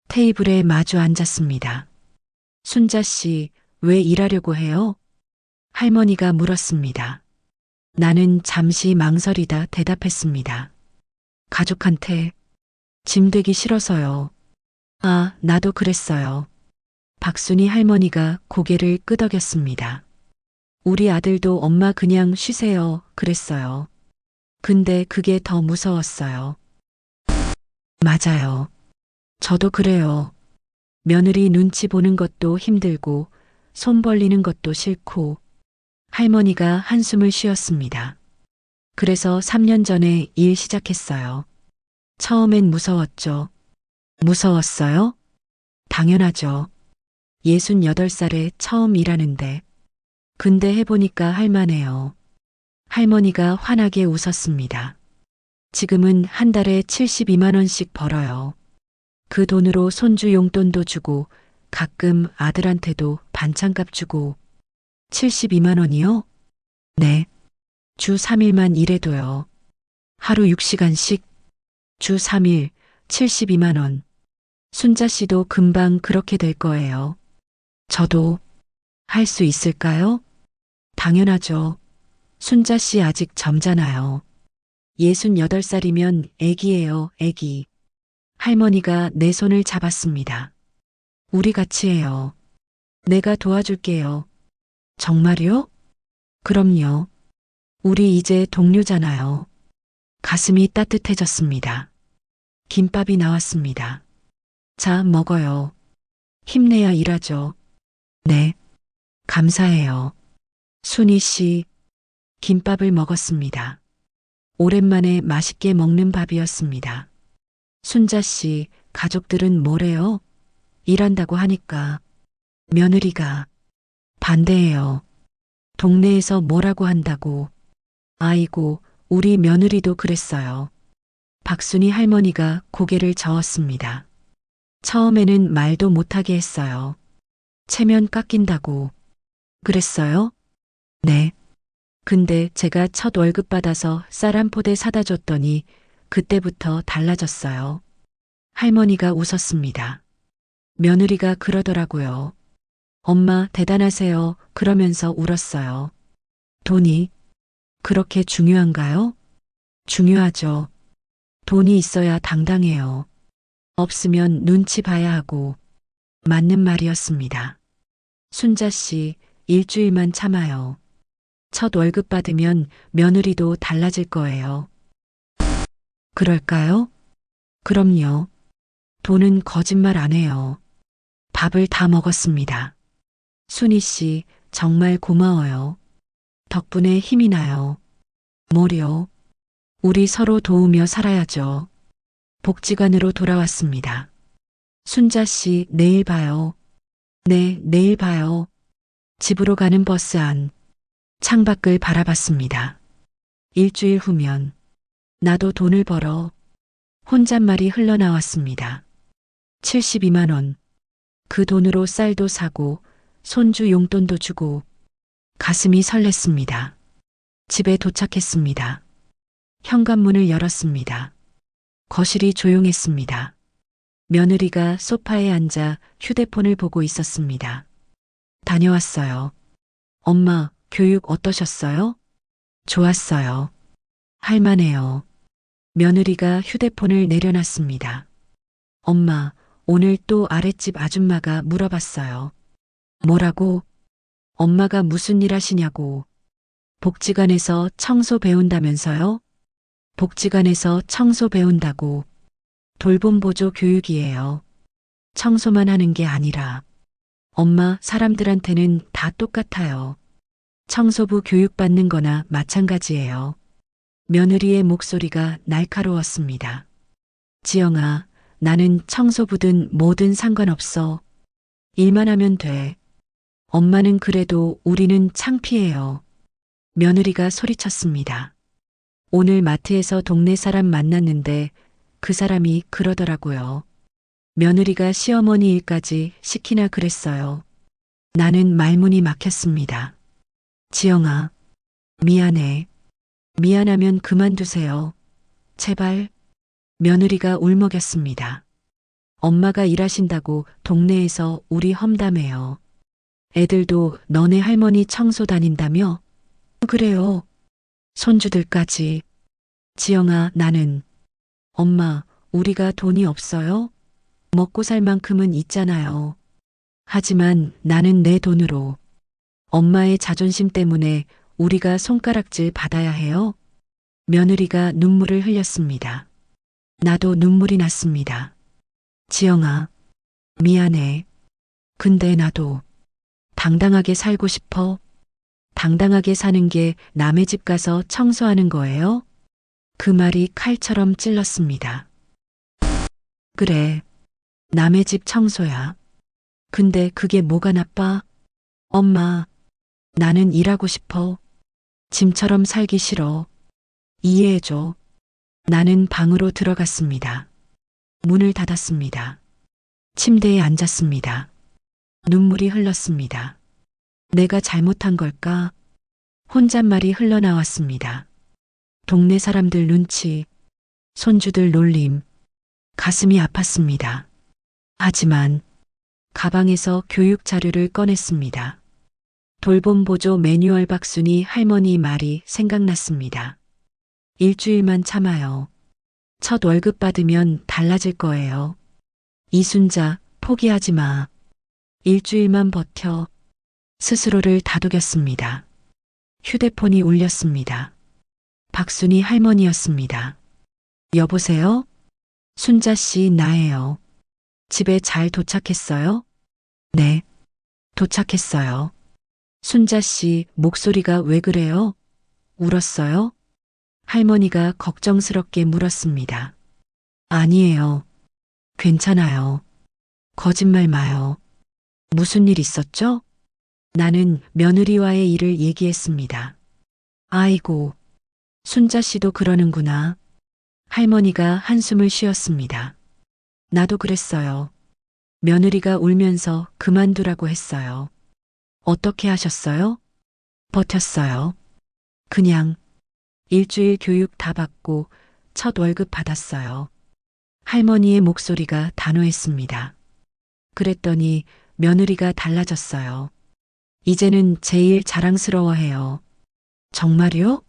테이블에 마주 앉았습니다. 순자 씨, 왜 일하려고 해요? 할머니가 물었습니다. 나는 잠시 망설이다 대답했습니다. 가족한테 짐되기 싫어서요. 아, 나도 그랬어요. 박순희 할머니가 고개를 끄덕였습니다. 우리 아들도 엄마 그냥 쉬세요 그랬어요. 근데 그게 더 무서웠어요. 맞아요. 저도 그래요. 며느리 눈치 보는 것도 힘들고 손 벌리는 것도 싫고. 할머니가 한숨을 쉬었습니다. 그래서 3년 전에 일 시작했어요. 처음엔 무서웠죠. 무서웠어요? 당연하죠. 68살에 처음 일하는데. 근데 해보니까 할만해요. 할머니가 환하게 웃었습니다. 지금은 한 달에 72만 원씩 벌어요. 그 돈으로 손주 용돈도 주고 가끔 아들한테도 반찬값 주고. 72만 원이요? 네. 주 3일만 일해도요. 하루 6시간씩 주 3일 72만 원. 순자 씨도 금방 그렇게 될 거예요. 저도 할 수 있을까요? 당연하죠. 순자 씨 아직 젊잖아요. 68살이면 애기예요, 애기. 할머니가 내 손을 잡았습니다. 우리 같이 해요. 내가 도와줄게요. 정말요? 그럼요. 우리 이제 동료잖아요. 가슴이 따뜻해졌습니다. 김밥이 나왔습니다. 자, 먹어요. 힘내야 일하죠. 네. 감사해요. 순희 씨, 김밥을 먹었습니다. 오랜만에 맛있게 먹는 밥이었습니다. 순자 씨, 가족들은 뭐래요? 일한다고 하니까. 며느리가 반대해요. 동네에서 뭐라고 한다고. 아이고, 우리 며느리도 그랬어요. 박순희 할머니가 고개를 저었습니다. 처음에는 말도 못하게 했어요. 체면 깎인다고. 그랬어요? 네. 근데 제가 첫 월급 받아서 쌀 한 포대 사다 줬더니 그때부터 달라졌어요. 할머니가 웃었습니다. 며느리가 그러더라고요. 엄마 대단하세요. 그러면서 울었어요. 돈이 그렇게 중요한가요? 중요하죠. 돈이 있어야 당당해요. 없으면 눈치 봐야 하고. 맞는 말이었습니다. 순자 씨, 일주일만 참아요. 첫 월급 받으면 며느리도 달라질 거예요. 그럴까요? 그럼요. 돈은 거짓말 안 해요. 밥을 다 먹었습니다. 순희 씨, 정말 고마워요. 덕분에 힘이 나요. 뭐요? 우리 서로 도우며 살아야죠. 복지관으로 돌아왔습니다. 순자 씨, 내일 봐요. 네, 내일 봐요. 집으로 가는 버스 안. 창밖을 바라봤습니다. 일주일 후면 나도 돈을 벌어. 혼잣말이 흘러나왔습니다. 72만 원. 그 돈으로 쌀도 사고 손주 용돈도 주고. 가슴이 설렜습니다. 집에 도착했습니다. 현관문을 열었습니다. 거실이 조용했습니다. 며느리가 소파에 앉아 휴대폰을 보고 있었습니다. 다녀왔어요. 엄마, 교육 어떠셨어요? 좋았어요. 할만해요. 며느리가 휴대폰을 내려놨습니다. 엄마, 오늘 또 아랫집 아줌마가 물어봤어요. 뭐라고? 엄마가 무슨 일 하시냐고. 복지관에서 청소 배운다면서요? 복지관에서 청소 배운다고. 돌봄보조 교육이에요. 청소만 하는 게 아니라. 엄마, 사람들한테는 다 똑같아요. 청소부 교육받는 거나 마찬가지예요. 며느리의 목소리가 날카로웠습니다. 지영아, 나는 청소부든 뭐든 상관없어. 일만 하면 돼. 엄마는 그래도 우리는 창피해요. 며느리가 소리쳤습니다. 오늘 마트에서 동네 사람 만났는데 그 사람이 그러더라고요. 며느리가 시어머니 일까지 시키나 그랬어요. 나는 말문이 막혔습니다. 지영아, 미안해. 미안하면 그만두세요. 제발. 며느리가 울먹였습니다. 엄마가 일하신다고 동네에서 우리 험담해요. 애들도 너네 할머니 청소 다닌다며? 그래요. 손주들까지. 지영아, 나는. 엄마, 우리가 돈이 없어요? 먹고 살 만큼은 있잖아요. 하지만 나는 내 돈으로. 엄마의 자존심 때문에 우리가 손가락질 받아야 해요? 며느리가 눈물을 흘렸습니다. 나도 눈물이 났습니다. 지영아, 미안해. 근데 나도 당당하게 살고 싶어. 당당하게 사는 게 남의 집 가서 청소하는 거예요? 그 말이 칼처럼 찔렀습니다. 그래, 남의 집 청소야. 근데 그게 뭐가 나빠? 엄마, 나는 일하고 싶어. 짐처럼 살기 싫어. 이해해줘. 나는 방으로 들어갔습니다. 문을 닫았습니다. 침대에 앉았습니다. 눈물이 흘렀습니다. 내가 잘못한 걸까? 혼잣말이 흘러나왔습니다. 동네 사람들 눈치, 손주들 놀림, 가슴이 아팠습니다. 하지만 가방에서 교육 자료를 꺼냈습니다. 돌봄 보조 매뉴얼 박순이 할머니 말이 생각났습니다. 일주일만 참아요. 첫 월급 받으면 달라질 거예요. 이순자, 포기하지 마. 일주일만 버텨. 스스로를 다독였습니다. 휴대폰이 울렸습니다. 박순이 할머니였습니다. 여보세요? 순자 씨, 나예요. 집에 잘 도착했어요? 네, 도착했어요. 순자 씨, 목소리가 왜 그래요? 울었어요? 할머니가 걱정스럽게 물었습니다. 아니에요. 괜찮아요. 거짓말 마요. 무슨 일 있었죠? 나는 며느리와의 일을 얘기했습니다. 아이고, 순자 씨도 그러는구나. 할머니가 한숨을 쉬었습니다. 나도 그랬어요. 며느리가 울면서 그만두라고 했어요. 어떻게 하셨어요? 버텼어요. 그냥 일주일 교육 다 받고 첫 월급 받았어요. 할머니의 목소리가 단호했습니다. 그랬더니 며느리가 달라졌어요. 이제는 제일 자랑스러워해요. 정말요?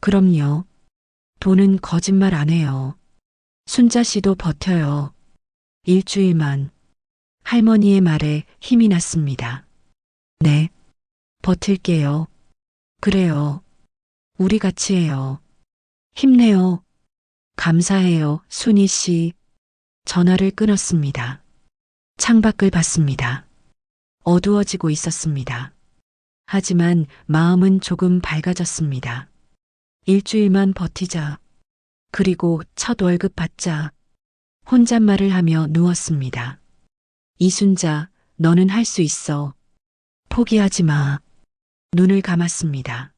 그럼요. 돈은 거짓말 안 해요. 순자 씨도 버텨요. 일주일만. 할머니의 말에 힘이 났습니다. 네, 버틸게요. 그래요. 우리 같이 해요. 힘내요. 감사해요, 순희 씨. 전화를 끊었습니다. 창밖을 봤습니다. 어두워지고 있었습니다. 하지만 마음은 조금 밝아졌습니다. 일주일만 버티자. 그리고 첫 월급 받자. 혼잣말을 하며 누웠습니다. 이순자, 너는 할 수 있어. 포기하지 마. 눈을 감았습니다.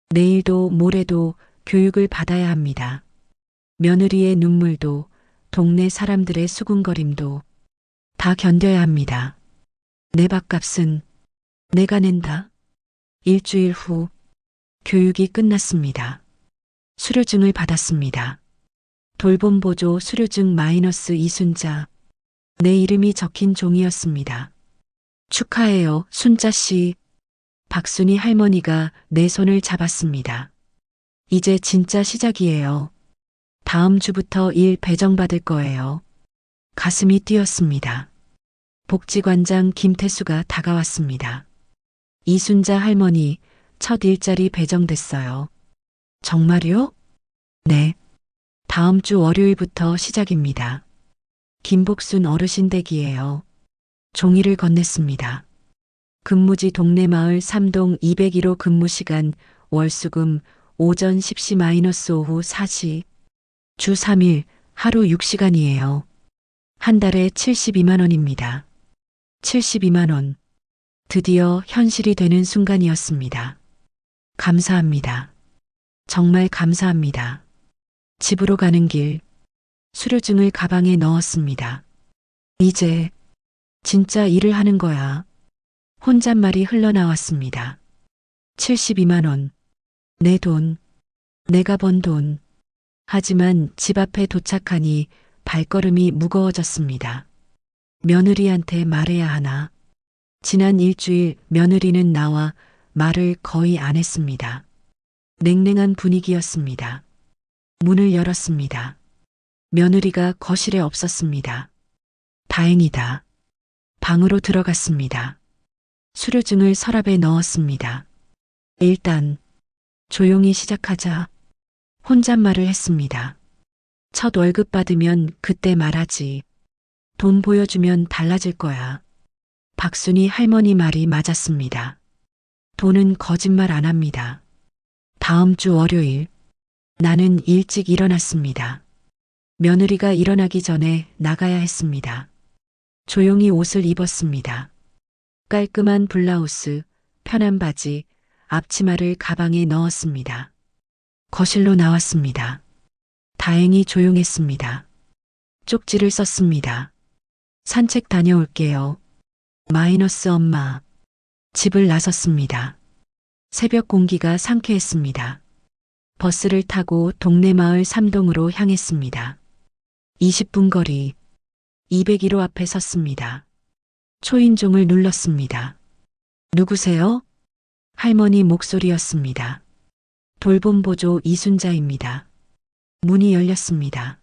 내일도 모레도 교육을 받아야 합니다. 며느리의 눈물도 동네 사람들의 수군거림도 다 견뎌야 합니다. 내 밥값은 내가 낸다. 일주일 후 교육이 끝났습니다. 수료증을 받았습니다. 돌봄 보조 수료증 마이너스 이순자. 내 이름이 적힌 종이었습니다. 축하해요, 순자 씨. 박순이 할머니가 내 손을 잡았습니다. 이제 진짜 시작이에요. 다음 주부터 일 배정받을 거예요. 가슴이 뛰었습니다. 복지관장 김태수가 다가왔습니다. 이순자 할머니, 첫 일자리 배정됐어요. 정말요? 네. 다음 주 월요일부터 시작입니다. 김복순 어르신 댁이에요. 종이를 건넸습니다. 근무지 동네마을 3동 201호 근무시간 월수금 오전 10시 오후 4시. 주 3일 하루 6시간이에요. 한 달에 72만 원입니다. 72만 원. 드디어 현실이 되는 순간이었습니다. 감사합니다. 정말 감사합니다. 집으로 가는 길 수료증을 가방에 넣었습니다. 이제 진짜 일을 하는 거야. 혼잣말이 흘러나왔습니다. 72만 원. 내 돈. 내가 번 돈. 하지만 집 앞에 도착하니 발걸음이 무거워졌습니다. 며느리한테 말해야 하나. 지난 일주일 며느리는 나와 말을 거의 안 했습니다. 냉랭한 분위기였습니다. 문을 열었습니다. 며느리가 거실에 없었습니다. 다행이다. 방으로 들어갔습니다. 수료증을 서랍에 넣었습니다. 일단 조용히 시작하자. 혼잣말을 했습니다. 첫 월급 받으면 그때 말하지. 돈 보여주면 달라질 거야. 박순이 할머니 말이 맞았습니다. 돈은 거짓말 안 합니다. 다음 주 월요일 나는 일찍 일어났습니다. 며느리가 일어나기 전에 나가야 했습니다. 조용히 옷을 입었습니다. 깔끔한 블라우스, 편한 바지, 앞치마를 가방에 넣었습니다. 거실로 나왔습니다. 다행히 조용했습니다. 쪽지를 썼습니다. 산책 다녀올게요. 마이너스 엄마. 집을 나섰습니다. 새벽 공기가 상쾌했습니다. 버스를 타고 동네 마을 3동으로 향했습니다. 20분 거리 201호 앞에 섰습니다. 초인종을 눌렀습니다. 누구세요? 할머니 목소리였습니다. 돌봄보조 이순자입니다. 문이 열렸습니다.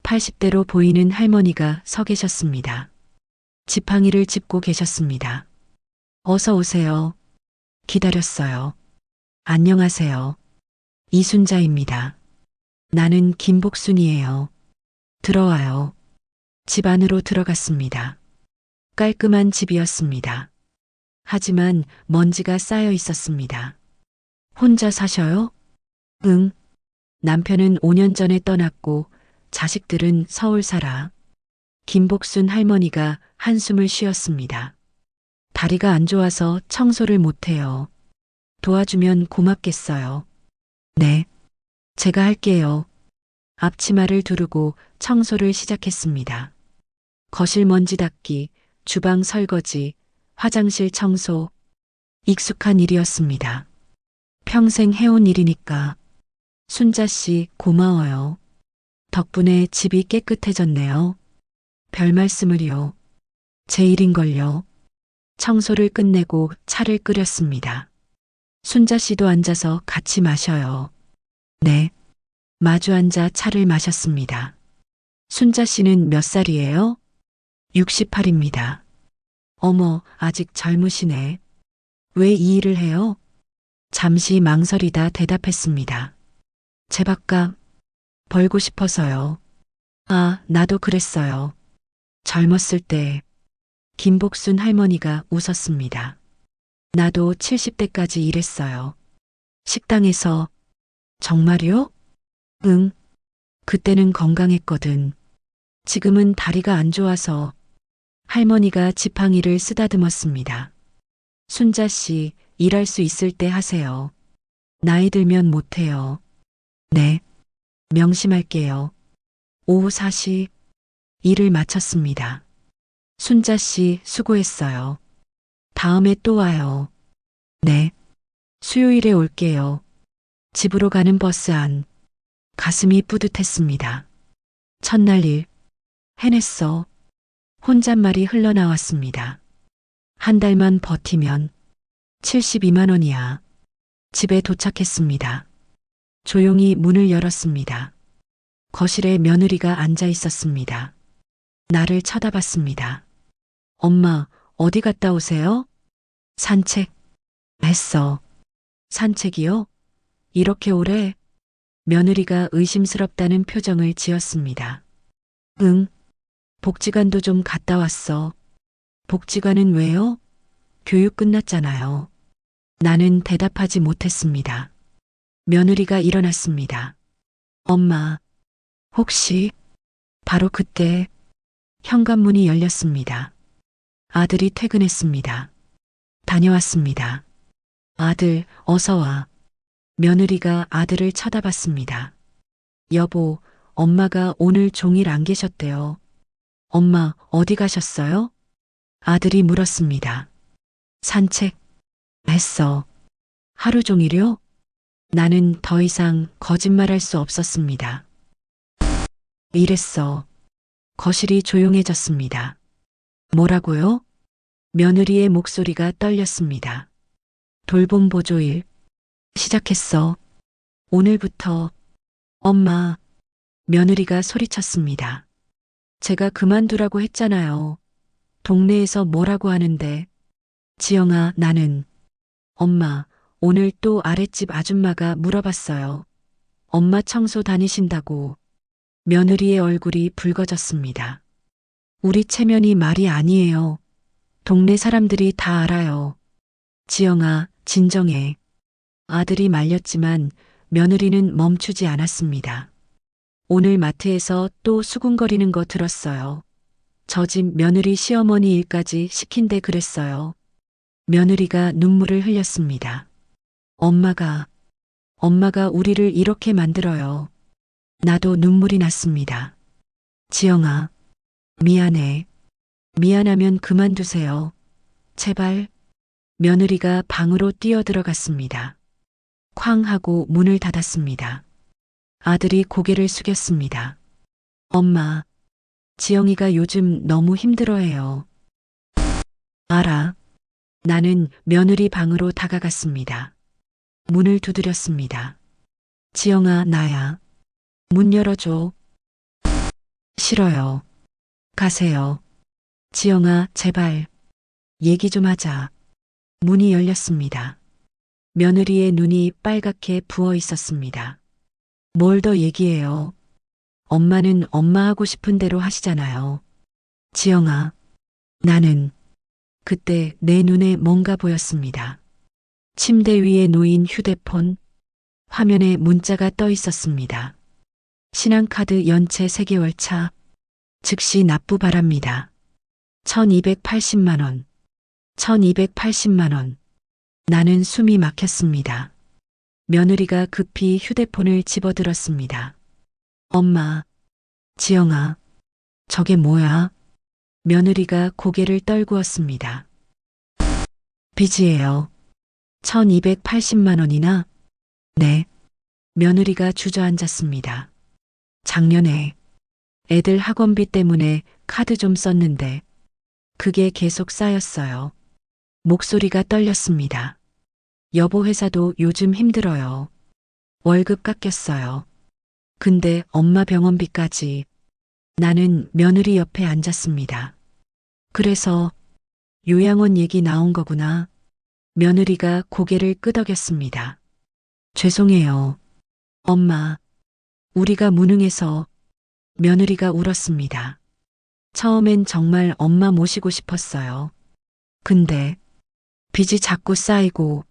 80대로 보이는 할머니가 서 계셨습니다. 지팡이를 짚고 계셨습니다. 어서 오세요. 기다렸어요. 안녕하세요. 이순자입니다. 나는 김복순이에요. 들어와요. 집 안으로 들어갔습니다. 깔끔한 집이었습니다. 하지만 먼지가 쌓여 있었습니다. 혼자 사셔요? 응. 남편은 5년 전에 떠났고 자식들은 서울 살아. 김복순 할머니가 한숨을 쉬었습니다. 다리가 안 좋아서 청소를 못해요. 도와주면 고맙겠어요. 네. 제가 할게요. 앞치마를 두르고 청소를 시작했습니다. 거실 먼지 닦기, 주방 설거지, 화장실 청소. 익숙한 일이었습니다. 평생 해온 일이니까. 순자 씨 고마워요. 덕분에 집이 깨끗해졌네요. 별 말씀을요. 제 일인걸요. 청소를 끝내고 차를 끓였습니다. 순자 씨도 앉아서 같이 마셔요. 네. 마주 앉아 차를 마셨습니다. 순자 씨는 몇 살이에요? 68입니다. 어머, 아직 젊으시네. 왜 이 일을 해요? 잠시 망설이다 대답했습니다. 제밥값 벌고 싶어서요. 아, 나도 그랬어요. 젊었을 때. 김복순 할머니가 웃었습니다. 나도 70대까지 일했어요. 식당에서. 정말요? 응. 그때는 건강했거든. 지금은 다리가 안 좋아서. 할머니가 지팡이를 쓰다듬었습니다. 순자 씨, 일할 수 있을 때 하세요. 나이 들면 못해요. 네. 명심할게요. 오후 4시. 일을 마쳤습니다. 순자 씨, 수고했어요. 다음에 또 와요. 네. 수요일에 올게요. 집으로 가는 버스 안. 가슴이 뿌듯했습니다. 첫날 일. 해냈어. 혼잣말이 흘러나왔습니다. 한 달만 버티면 72만 원이야. 집에 도착했습니다. 조용히 문을 열었습니다. 거실에 며느리가 앉아 있었습니다. 나를 쳐다봤습니다. 엄마, 어디 갔다 오세요? 산책. 했어. 산책이요? 이렇게 오래? 며느리가 의심스럽다는 표정을 지었습니다. 응. 복지관도 좀 갔다 왔어. 복지관은 왜요? 교육 끝났잖아요. 나는 대답하지 못했습니다. 며느리가 일어났습니다. 엄마, 혹시? 바로 그때 현관문이 열렸습니다. 아들이 퇴근했습니다. 다녀왔습니다. 아들, 어서 와. 며느리가 아들을 쳐다봤습니다. 여보, 엄마가 오늘 종일 안 계셨대요. 엄마, 어디 가셨어요? 아들이 물었습니다. 산책. 했어. 하루 종일요? 나는 더 이상 거짓말할 수 없었습니다. 이랬어. 거실이 조용해졌습니다. 뭐라고요? 며느리의 목소리가 떨렸습니다. 돌봄 보조일. 시작했어. 오늘부터. 엄마. 며느리가 소리쳤습니다. 제가 그만두라고 했잖아요. 동네에서 뭐라고 하는데. 지영아, 나는. 엄마, 오늘 또 아랫집 아줌마가 물어봤어요. 엄마 청소 다니신다고. 며느리의 얼굴이 붉어졌습니다. 우리 체면이 말이 아니에요. 동네 사람들이 다 알아요. 지영아, 진정해. 아들이 말렸지만 며느리는 멈추지 않았습니다. 오늘 마트에서 또 수군거리는 거 들었어요. 저 집 며느리 시어머니 일까지 시킨대 그랬어요. 며느리가 눈물을 흘렸습니다. 엄마가 우리를 이렇게 만들어요. 나도 눈물이 났습니다. 지영아, 미안해. 미안하면 그만두세요. 제발. 며느리가 방으로 뛰어들어갔습니다. 쾅 하고 문을 닫았습니다. 아들이 고개를 숙였습니다. 엄마, 지영이가 요즘 너무 힘들어해요. 알아. 나는 며느리 방으로 다가갔습니다. 문을 두드렸습니다. 지영아, 나야. 문 열어줘. 싫어요. 가세요. 지영아, 제발. 얘기 좀 하자. 문이 열렸습니다. 며느리의 눈이 빨갛게 부어 있었습니다. 뭘 더 얘기해요? 엄마는 엄마 하고 싶은 대로 하시잖아요. 지영아, 나는 그때 내 눈에 뭔가 보였습니다. 침대 위에 놓인 휴대폰, 화면에 문자가 떠 있었습니다. 신한카드 연체 3개월 차, 즉시 납부 바랍니다. 1280만 원. 1280만 원. 나는 숨이 막혔습니다. 며느리가 급히 휴대폰을 집어들었습니다. 엄마, 지영아, 저게 뭐야? 며느리가 고개를 떨구었습니다. 빚이에요. 1280만 원이나? 네. 며느리가 주저앉았습니다. 작년에 애들 학원비 때문에 카드 좀 썼는데 그게 계속 쌓였어요. 목소리가 떨렸습니다. 여보 회사도 요즘 힘들어요. 월급 깎였어요. 근데 엄마 병원비까지. 나는 며느리 옆에 앉았습니다. 그래서 요양원 얘기 나온 거구나. 며느리가 고개를 끄덕였습니다. 죄송해요. 엄마, 우리가 무능해서. 며느리가 울었습니다. 처음엔 정말 엄마 모시고 싶었어요. 근데 빚이 자꾸 쌓이고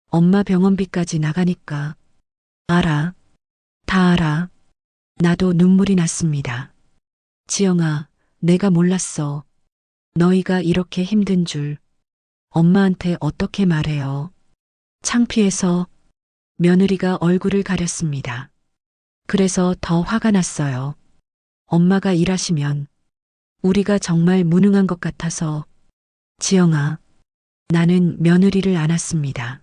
엄마 병원비까지 나가니까. 알아. 다 알아. 나도 눈물이 났습니다. 지영아, 내가 몰랐어. 너희가 이렇게 힘든 줄. 엄마한테 어떻게 말해요? 창피해서. 며느리가 얼굴을 가렸습니다. 그래서 더 화가 났어요. 엄마가 일하시면 우리가 정말 무능한 것 같아서. 지영아, 나는 며느리를 안았습니다.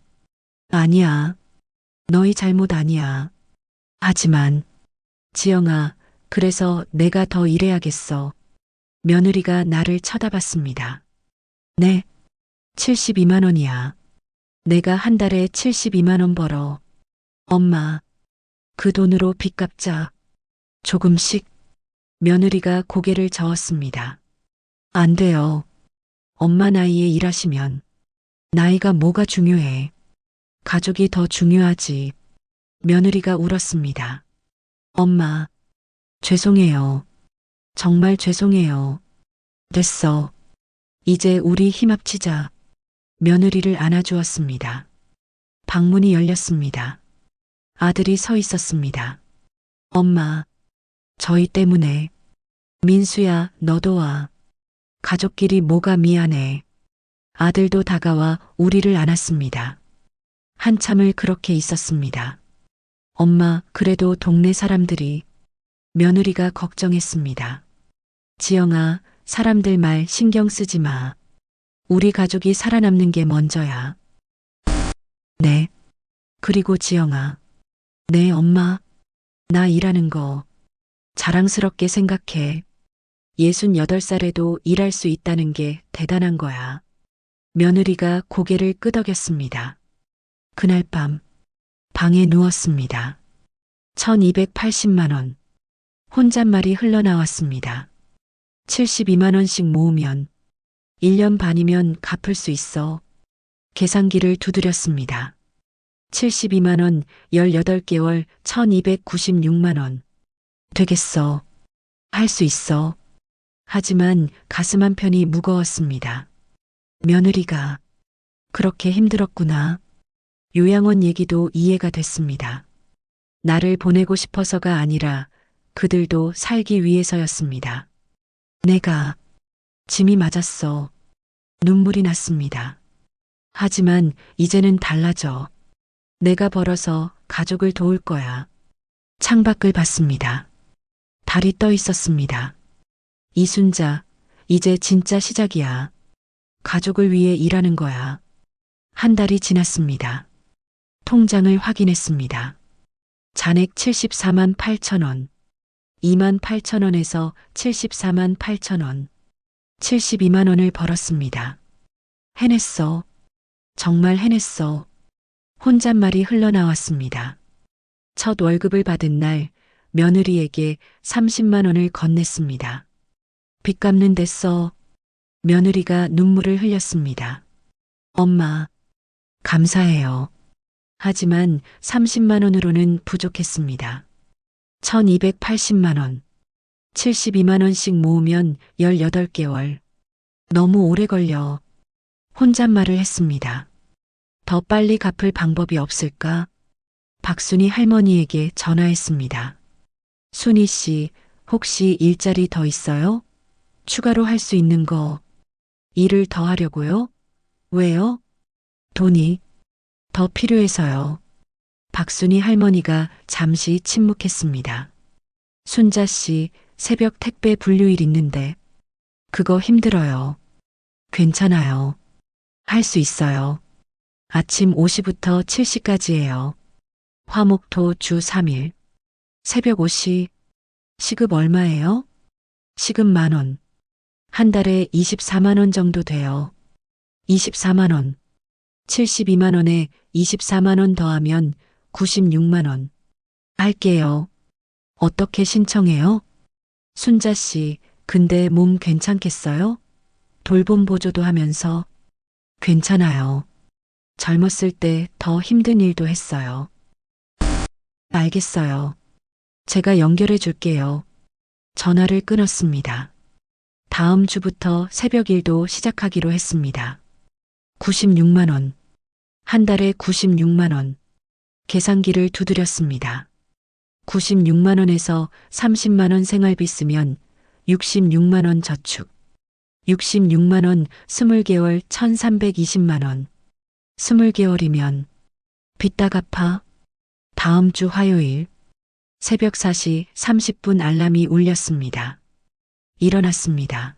아니야. 너희 잘못 아니야. 하지만 지영아, 그래서 내가 더 일해야겠어. 며느리가 나를 쳐다봤습니다. 네, 72만 원이야. 내가 한 달에 72만 원 벌어. 엄마, 그 돈으로 빚 갚자. 조금씩. 며느리가 고개를 저었습니다. 안 돼요. 엄마 나이에 일하시면 나이가 뭐가 중요해. 가족이 더 중요하지. 며느리가 울었습니다. 엄마, 죄송해요. 정말 죄송해요. 됐어. 이제 우리 힘 합치자. 며느리를 안아주었습니다. 방문이 열렸습니다. 아들이 서 있었습니다. 엄마, 저희 때문에. 민수야, 너도 와. 가족끼리 뭐가 미안해. 아들도 다가와 우리를 안았습니다. 한참을 그렇게 있었습니다. 엄마, 그래도 동네 사람들이. 며느리가 걱정했습니다. 지영아, 사람들 말 신경 쓰지 마. 우리 가족이 살아남는 게 먼저야. 네. 그리고 지영아. 네, 엄마. 나 일하는 거 자랑스럽게 생각해. 68살에도 일할 수 있다는 게 대단한 거야. 며느리가 고개를 끄덕였습니다. 그날 밤 방에 누웠습니다. 1280만 원. 혼잣말이 흘러나왔습니다. 72만 원씩 모으면 1년 반이면 갚을 수 있어. 계산기를 두드렸습니다. 72만 원, 18개월, 1296만 원. 되겠어. 할 수 있어. 하지만 가슴 한편이 무거웠습니다. 며느리가 그렇게 힘들었구나. 요양원 얘기도 이해가 됐습니다. 나를 보내고 싶어서가 아니라 그들도 살기 위해서였습니다. 내가 짐이 맞았어. 눈물이 났습니다. 하지만 이제는 달라져. 내가 벌어서 가족을 도울 거야. 창밖을 봤습니다. 달이 떠 있었습니다. 이순자, 이제 진짜 시작이야. 가족을 위해 일하는 거야. 한 달이 지났습니다. 통장을 확인했습니다. 잔액 74만 8천 원. 2만 8천 원에서 74만 8천 원. 72만 원을 벌었습니다. 해냈어. 정말 해냈어. 혼잣말이 흘러나왔습니다. 첫 월급을 받은 날 며느리에게 30만 원을 건넸습니다. 빚 갚는 데 써. 며느리가 눈물을 흘렸습니다. 엄마, 감사해요. 하지만 30만 원으로는 부족했습니다. 1280만 원. 72만 원씩 모으면 18개월. 너무 오래 걸려. 혼잣말을 했습니다. 더 빨리 갚을 방법이 없을까? 박순희 할머니에게 전화했습니다. 순희 씨, 혹시 일자리 더 있어요? 추가로 할 수 있는 거. 일을 더 하려고요? 왜요? 돈이 더 필요해서요. 박순희 할머니가 잠시 침묵했습니다. 순자 씨, 새벽 택배 분류일 있는데. 그거 힘들어요. 괜찮아요. 할 수 있어요. 아침 5시부터 7시까지예요. 화목토 주 3일. 새벽 5시. 시급 얼마예요? 시급 10,000원. 한 달에 24만 원 정도 돼요. 24만 원. 72만 원에 24만 원 더하면 96만 원. 할게요. 어떻게 신청해요? 순자 씨, 근데 몸 괜찮겠어요? 돌봄 보조도 하면서. 괜찮아요. 젊었을 때 더 힘든 일도 했어요. 알겠어요. 제가 연결해 줄게요. 전화를 끊었습니다. 다음 주부터 새벽 일도 시작하기로 했습니다. 96만 원. 한 달에 96만 원. 계산기를 두드렸습니다. 96만 원에서 30만 원 생활비 쓰면 66만 원 저축. 66만 원 20개월 1320만 원. 20개월이면 빚 다 갚아. 다음 주 화요일 새벽 4시 30분 알람이 울렸습니다. 일어났습니다.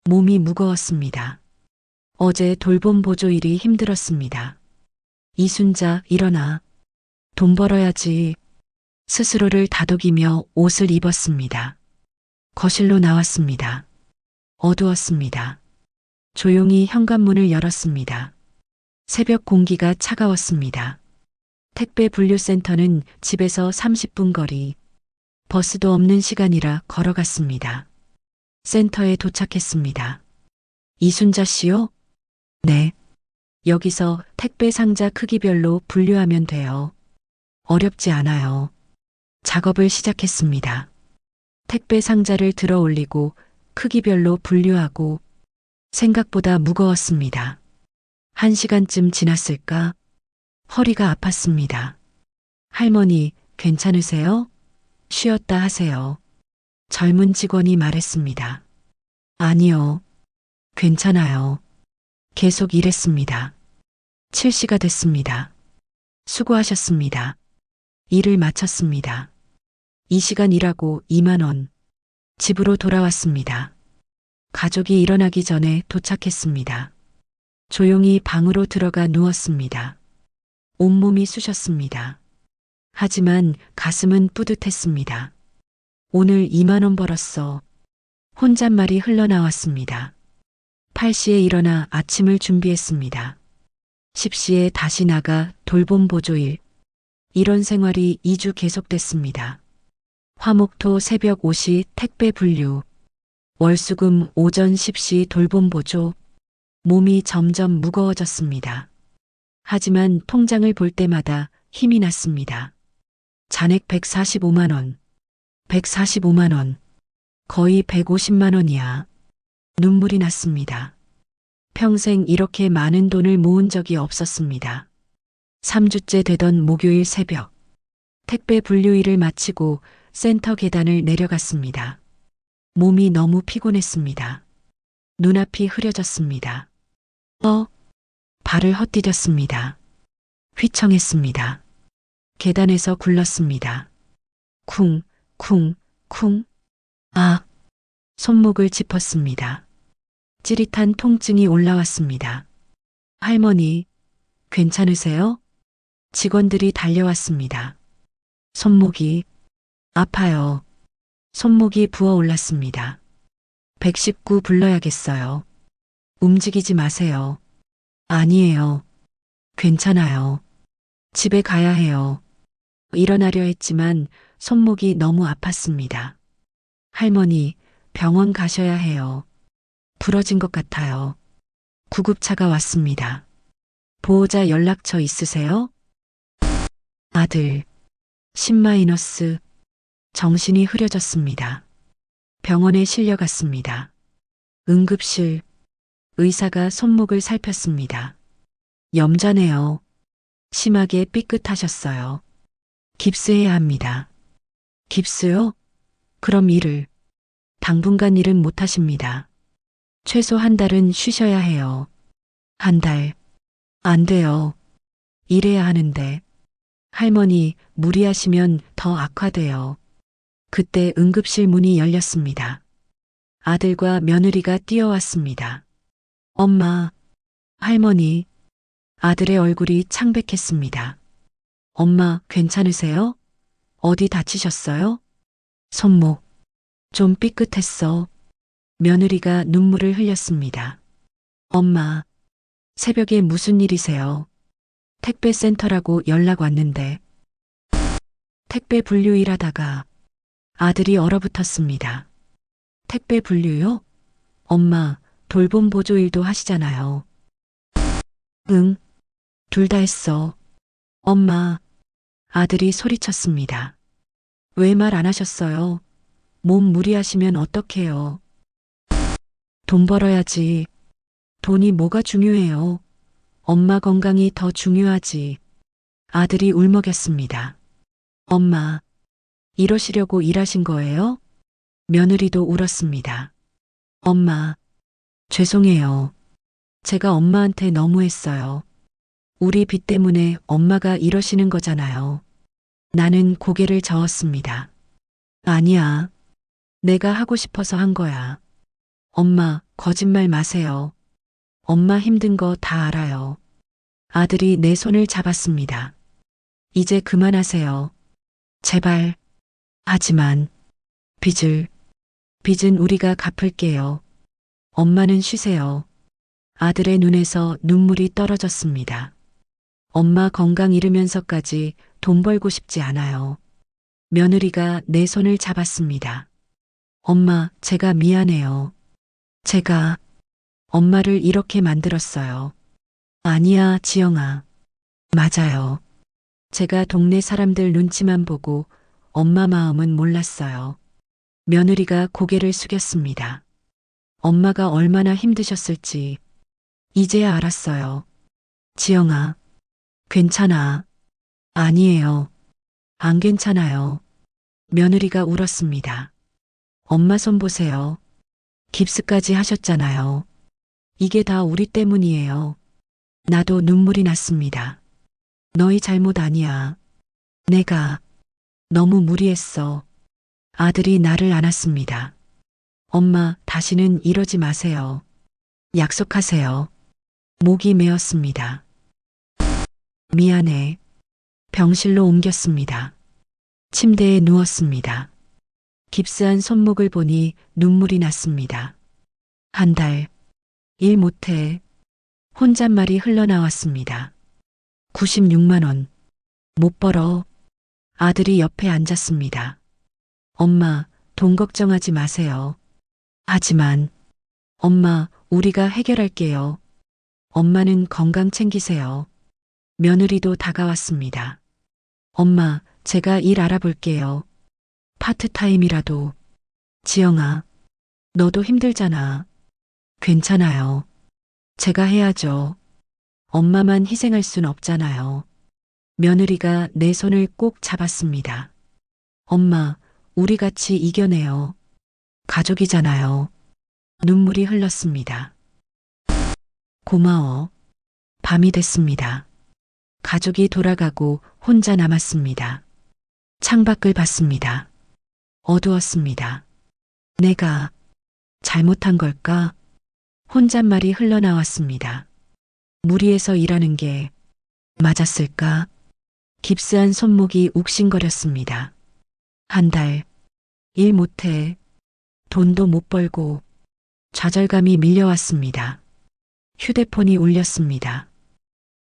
몸이 무거웠습니다. 어제 돌봄 보조 일이 힘들었습니다. 이순자, 일어나. 돈 벌어야지. 스스로를 다독이며 옷을 입었습니다. 거실로 나왔습니다. 어두웠습니다. 조용히 현관문을 열었습니다. 새벽 공기가 차가웠습니다. 택배 분류센터는 집에서 30분 거리. 버스도 없는 시간이라 걸어갔습니다. 센터에 도착했습니다. 이순자 씨요? 네. 여기서 택배 상자 크기별로 분류하면 돼요. 어렵지 않아요. 작업을 시작했습니다. 택배 상자를 들어 올리고 크기별로 분류하고 생각보다 무거웠습니다. 1시간쯤 지났을까? 허리가 아팠습니다. 할머니, 괜찮으세요? 쉬었다 하세요. 젊은 직원이 말했습니다. 아니요. 괜찮아요. 계속 일했습니다. 7시가 됐습니다. 수고하셨습니다. 일을 마쳤습니다. 2시간 일하고 2만 원. 집으로 돌아왔습니다. 가족이 일어나기 전에 도착했습니다. 조용히 방으로 들어가 누웠습니다. 온몸이 쑤셨습니다. 하지만 가슴은 뿌듯했습니다. 오늘 2만 원 벌었어. 혼잣말이 흘러나왔습니다. 8시에 일어나 아침을 준비했습니다. 10시에 다시 나가 돌봄 보조일. 이런 생활이 2주 계속됐습니다. 화목토 새벽 5시 택배 분류. 월수금 오전 10시 돌봄 보조. 몸이 점점 무거워졌습니다. 하지만 통장을 볼 때마다 힘이 났습니다. 잔액 145만 원. 145만 원. 거의 150만 원이야. 눈물이 났습니다. 평생 이렇게 많은 돈을 모은 적이 없었습니다. 3주째 되던 목요일 새벽. 택배 분류일을 마치고 센터 계단을 내려갔습니다. 몸이 너무 피곤했습니다. 눈앞이 흐려졌습니다. 발을 헛디뎠습니다. 휘청했습니다. 계단에서 굴렀습니다. 쿵, 쿵, 쿵. 아! 손목을 짚었습니다. 찌릿한 통증이 올라왔습니다. 할머니, 괜찮으세요? 직원들이 달려왔습니다. 손목이 아파요. 손목이 부어올랐습니다. 119 불러야겠어요. 움직이지 마세요. 아니에요. 괜찮아요. 집에 가야 해요. 일어나려 했지만 손목이 너무 아팠습니다. 할머니, 병원 가셔야 해요. 부러진 것 같아요. 구급차가 왔습니다. 보호자 연락처 있으세요? 아들. 10-. 정신이 흐려졌습니다. 병원에 실려갔습니다. 응급실. 의사가 손목을 살폈습니다. 염자네요. 심하게 삐끗하셨어요. 깁스해야 합니다. 깁스요? 그럼 당분간 일은 못 하십니다. 최소 한 달은 쉬셔야 해요. 한 달. 안 돼요. 일해야 하는데. 할머니, 무리하시면 더 악화돼요. 그때 응급실 문이 열렸습니다. 아들과 며느리가 뛰어왔습니다. 엄마, 할머니. 아들의 얼굴이 창백했습니다. 엄마, 괜찮으세요? 어디 다치셨어요? 손목. 좀 삐끗했어. 며느리가 눈물을 흘렸습니다. 엄마, 새벽에 무슨 일이세요? 택배센터라고 연락 왔는데. 택배 분류 일하다가 아들이 얼어붙었습니다. 택배 분류요? 엄마, 돌봄 보조 일도 하시잖아요. 응, 둘 다 했어. 엄마, 아들이 소리쳤습니다. 왜 말 안 하셨어요? 몸 무리하시면 어떡해요? 돈 벌어야지. 돈이 뭐가 중요해요? 엄마 건강이 더 중요하지. 아들이 울먹였습니다. 엄마, 이러시려고 일하신 거예요? 며느리도 울었습니다. 엄마, 죄송해요. 제가 엄마한테 너무했어요. 우리 빚 때문에 엄마가 이러시는 거잖아요. 나는 고개를 저었습니다. 아니야. 내가 하고 싶어서 한 거야. 엄마, 거짓말 마세요. 엄마 힘든 거 다 알아요. 아들이 내 손을 잡았습니다. 이제 그만하세요. 제발. 하지만 빚은 우리가 갚을게요. 엄마는 쉬세요. 아들의 눈에서 눈물이 떨어졌습니다. 엄마 건강 잃으면서까지 돈 벌고 싶지 않아요. 며느리가 내 손을 잡았습니다. 엄마, 제가 미안해요. 제가 엄마를 이렇게 만들었어요. 아니야, 지영아. 맞아요. 제가 동네 사람들 눈치만 보고 엄마 마음은 몰랐어요. 며느리가 고개를 숙였습니다. 엄마가 얼마나 힘드셨을지 이제야 알았어요. 지영아, 괜찮아. 아니에요. 안 괜찮아요. 며느리가 울었습니다. 엄마 손 보세요. 깁스까지 하셨잖아요. 이게 다 우리 때문이에요. 나도 눈물이 났습니다. 너희 잘못 아니야. 내가 너무 무리했어. 아들이 나를 안았습니다. 엄마, 다시는 이러지 마세요. 약속하세요. 목이 메었습니다. 미안해. 병실로 옮겼습니다. 침대에 누웠습니다. 깁스한 손목을 보니 눈물이 났습니다. 한 달, 일 못해. 혼잣말이 흘러나왔습니다. 96만 원. 못 벌어. 아들이 옆에 앉았습니다. 엄마, 돈 걱정하지 마세요. 하지만, 엄마, 우리가 해결할게요. 엄마는 건강 챙기세요. 며느리도 다가왔습니다. 엄마, 제가 일 알아볼게요. 파트타임이라도. 지영아, 너도 힘들잖아. 괜찮아요. 제가 해야죠. 엄마만 희생할 순 없잖아요. 며느리가 내 손을 꼭 잡았습니다. 엄마, 우리 같이 이겨내요. 가족이잖아요. 눈물이 흘렀습니다. 고마워. 밤이 됐습니다. 가족이 돌아가고 혼자 남았습니다. 창밖을 봤습니다. 어두웠습니다. 내가 잘못한 걸까? 혼잣말이 흘러나왔습니다. 무리해서 일하는 게 맞았을까? 깁스한 손목이 욱신거렸습니다. 한 달 일 못해 돈도 못 벌고 좌절감이 밀려왔습니다. 휴대폰이 울렸습니다.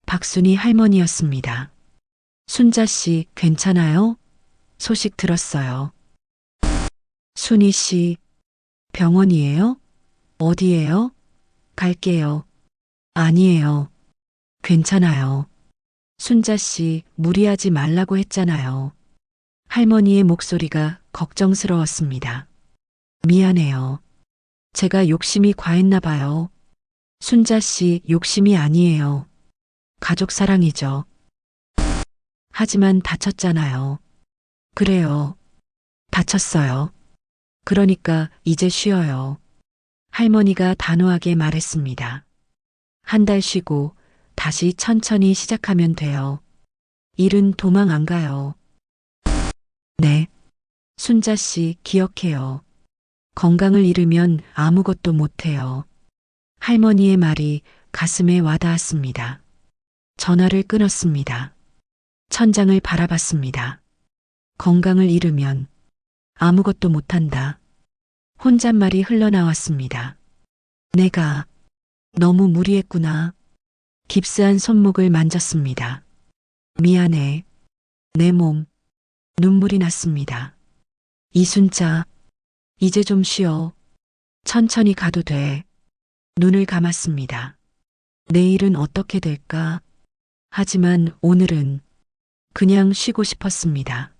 박순희 할머니였습니다. 순자 씨 괜찮아요? 소식 들었어요. 순희 씨 병원이에요? 어디예요? 갈게요. 아니에요. 괜찮아요. 순자 씨 무리하지 말라고 했잖아요. 할머니의 목소리가 걱정스러웠습니다. 미안해요. 제가 욕심이 과했나 봐요. 순자 씨 욕심이 아니에요. 가족 사랑이죠. 하지만 다쳤잖아요. 그래요. 다쳤어요. 그러니까 이제 쉬어요. 할머니가 단호하게 말했습니다. 한 달 쉬고 다시 천천히 시작하면 돼요. 일은 도망 안 가요. 네. 순자 씨 기억해요. 건강을 잃으면 아무것도 못해요. 할머니의 말이 가슴에 와닿았습니다. 전화를 끊었습니다. 천장을 바라봤습니다. 건강을 잃으면 아무것도 못한다. 혼잣말이 흘러나왔습니다. 내가 너무 무리했구나. 깁스한 손목을 만졌습니다. 미안해. 내 몸, 눈물이 났습니다. 이순자, 이제 좀 쉬어. 천천히 가도 돼. 눈을 감았습니다. 내일은 어떻게 될까? 하지만 오늘은 그냥 쉬고 싶었습니다.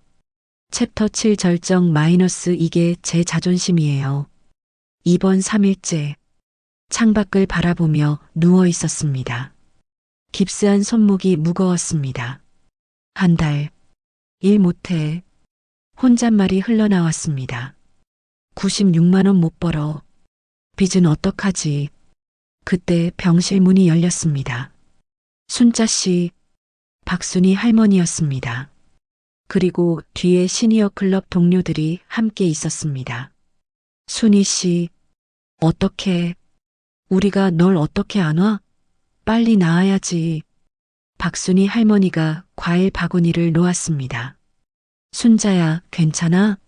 챕터 7 절정 마이너스 이게 제 자존심이에요. 이번 3일째 창밖을 바라보며 누워 있었습니다. 깁스한 손목이 무거웠습니다. 한 달 일 못해. 혼잣말이 흘러나왔습니다. 96만 원 못 벌어. 빚은 어떡하지? 그때 병실 문이 열렸습니다. 순자 씨, 박순희 할머니였습니다. 그리고 뒤에 시니어 클럽 동료들이 함께 있었습니다. 순희 씨, 어떻게, 우리가 널 어떻게 안 와? 빨리 나아야지. 박순희 할머니가 과일 바구니를 놓았습니다. 순자야, 괜찮아?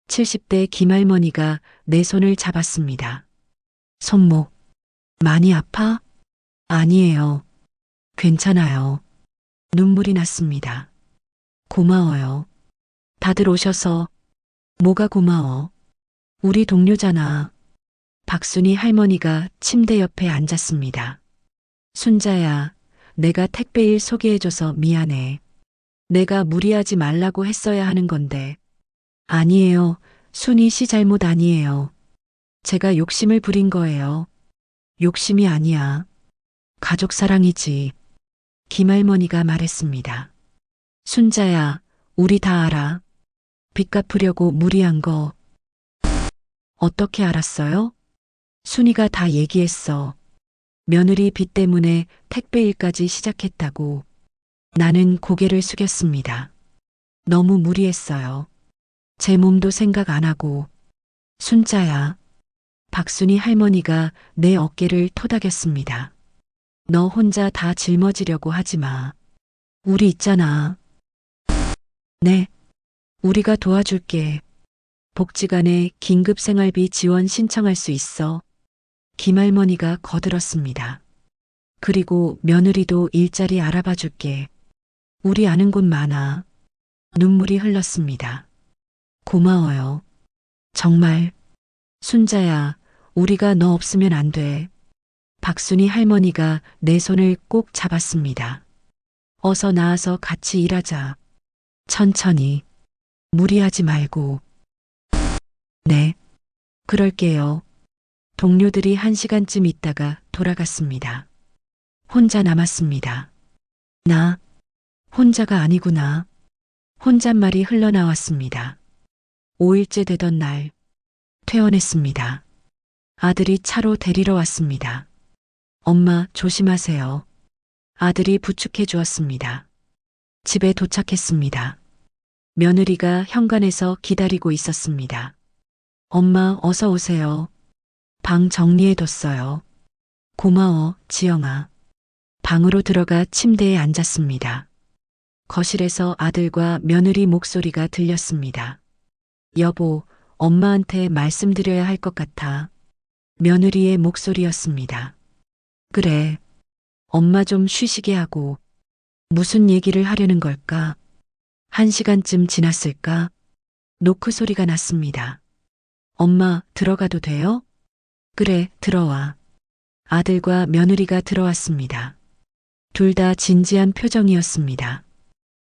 70대 김할머니가 내 손을 잡았습니다. 손목, 많이 아파? 아니에요. 괜찮아요. 눈물이 났습니다. 고마워요. 다들 오셔서. 뭐가 고마워? 우리 동료잖아. 박순희 할머니가 침대 옆에 앉았습니다. 순자야, 내가 택배일 소개해줘서 미안해. 내가 무리하지 말라고 했어야 하는 건데. 아니에요. 순희 씨 잘못 아니에요. 제가 욕심을 부린 거예요. 욕심이 아니야. 가족 사랑이지. 김할머니가 말했습니다. 순자야, 우리 다 알아. 빚 갚으려고 무리한 거. 어떻게 알았어요? 순이가 다 얘기했어. 며느리 빚 때문에 택배일까지 시작했다고. 나는 고개를 숙였습니다. 너무 무리했어요. 제 몸도 생각 안 하고. 순자야. 박순희 할머니가 내 어깨를 토닥였습니다. 너 혼자 다 짊어지려고 하지 마. 우리 있잖아. 네. 우리가 도와줄게. 복지관에 긴급생활비 지원 신청할 수 있어. 김할머니가 거들었습니다. 그리고 며느리도 일자리 알아봐 줄게. 우리 아는 곳 많아. 눈물이 흘렀습니다. 고마워요. 정말. 순자야, 우리가 너 없으면 안 돼. 박순희 할머니가 내 손을 꼭 잡았습니다. 어서 나와서 같이 일하자. 천천히. 무리하지 말고. 네. 그럴게요. 동료들이 1시간쯤 있다가 돌아갔습니다. 혼자 남았습니다. 나 혼자가 아니구나. 혼잣말이 흘러나왔습니다. 5일째 되던 날 퇴원했습니다. 아들이 차로 데리러 왔습니다. 엄마, 조심하세요. 아들이 부축해 주었습니다. 집에 도착했습니다. 며느리가 현관에서 기다리고 있었습니다. 엄마, 어서 오세요. 방 정리해뒀어요. 고마워, 지영아. 방으로 들어가 침대에 앉았습니다. 거실에서 아들과 며느리 목소리가 들렸습니다. 여보, 엄마한테 말씀드려야 할 것 같아. 며느리의 목소리였습니다. 그래. 엄마 좀 쉬시게 하고. 무슨 얘기를 하려는 걸까? 1시간쯤 지났을까? 노크 소리가 났습니다. 엄마, 들어가도 돼요? 그래, 들어와. 아들과 며느리가 들어왔습니다. 둘 다 진지한 표정이었습니다.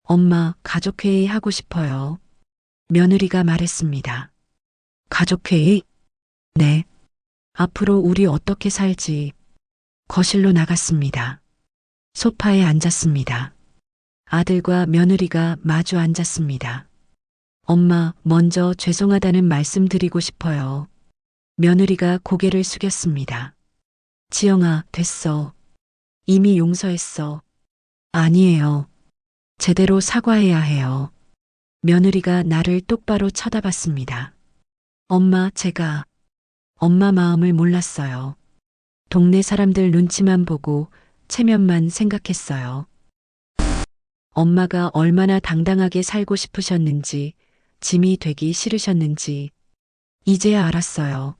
엄마, 가족회의 하고 싶어요. 며느리가 말했습니다. 가족회의? 네. 앞으로 우리 어떻게 살지? 거실로 나갔습니다. 소파에 앉았습니다. 아들과 며느리가 마주 앉았습니다. 엄마, 먼저 죄송하다는 말씀 드리고 싶어요. 며느리가 고개를 숙였습니다. 지영아, 됐어. 이미 용서했어. 아니에요. 제대로 사과해야 해요. 며느리가 나를 똑바로 쳐다봤습니다. 엄마, 제가 엄마 마음을 몰랐어요. 동네 사람들 눈치만 보고 체면만 생각했어요. 엄마가 얼마나 당당하게 살고 싶으셨는지, 짐이 되기 싫으셨는지, 이제야 알았어요.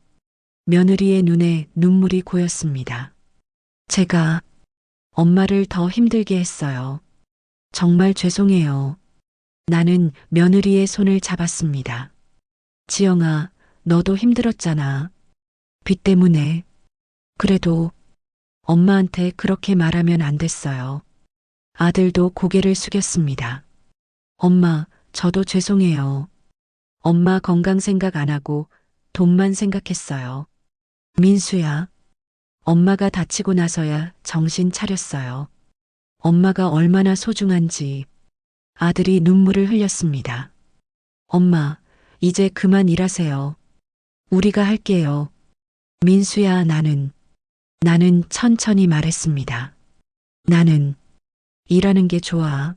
며느리의 눈에 눈물이 고였습니다. 제가 엄마를 더 힘들게 했어요. 정말 죄송해요. 나는 며느리의 손을 잡았습니다. 지영아, 너도 힘들었잖아. 빚 때문에. 그래도 엄마한테 그렇게 말하면 안 됐어요. 아들도 고개를 숙였습니다. 엄마, 저도 죄송해요. 엄마 건강 생각 안 하고 돈만 생각했어요. 민수야, 엄마가 다치고 나서야 정신 차렸어요. 엄마가 얼마나 소중한지. 아들이 눈물을 흘렸습니다. 엄마, 이제 그만 일하세요. 우리가 할게요. 민수야, 나는 천천히 말했습니다. 나는 일하는 게 좋아.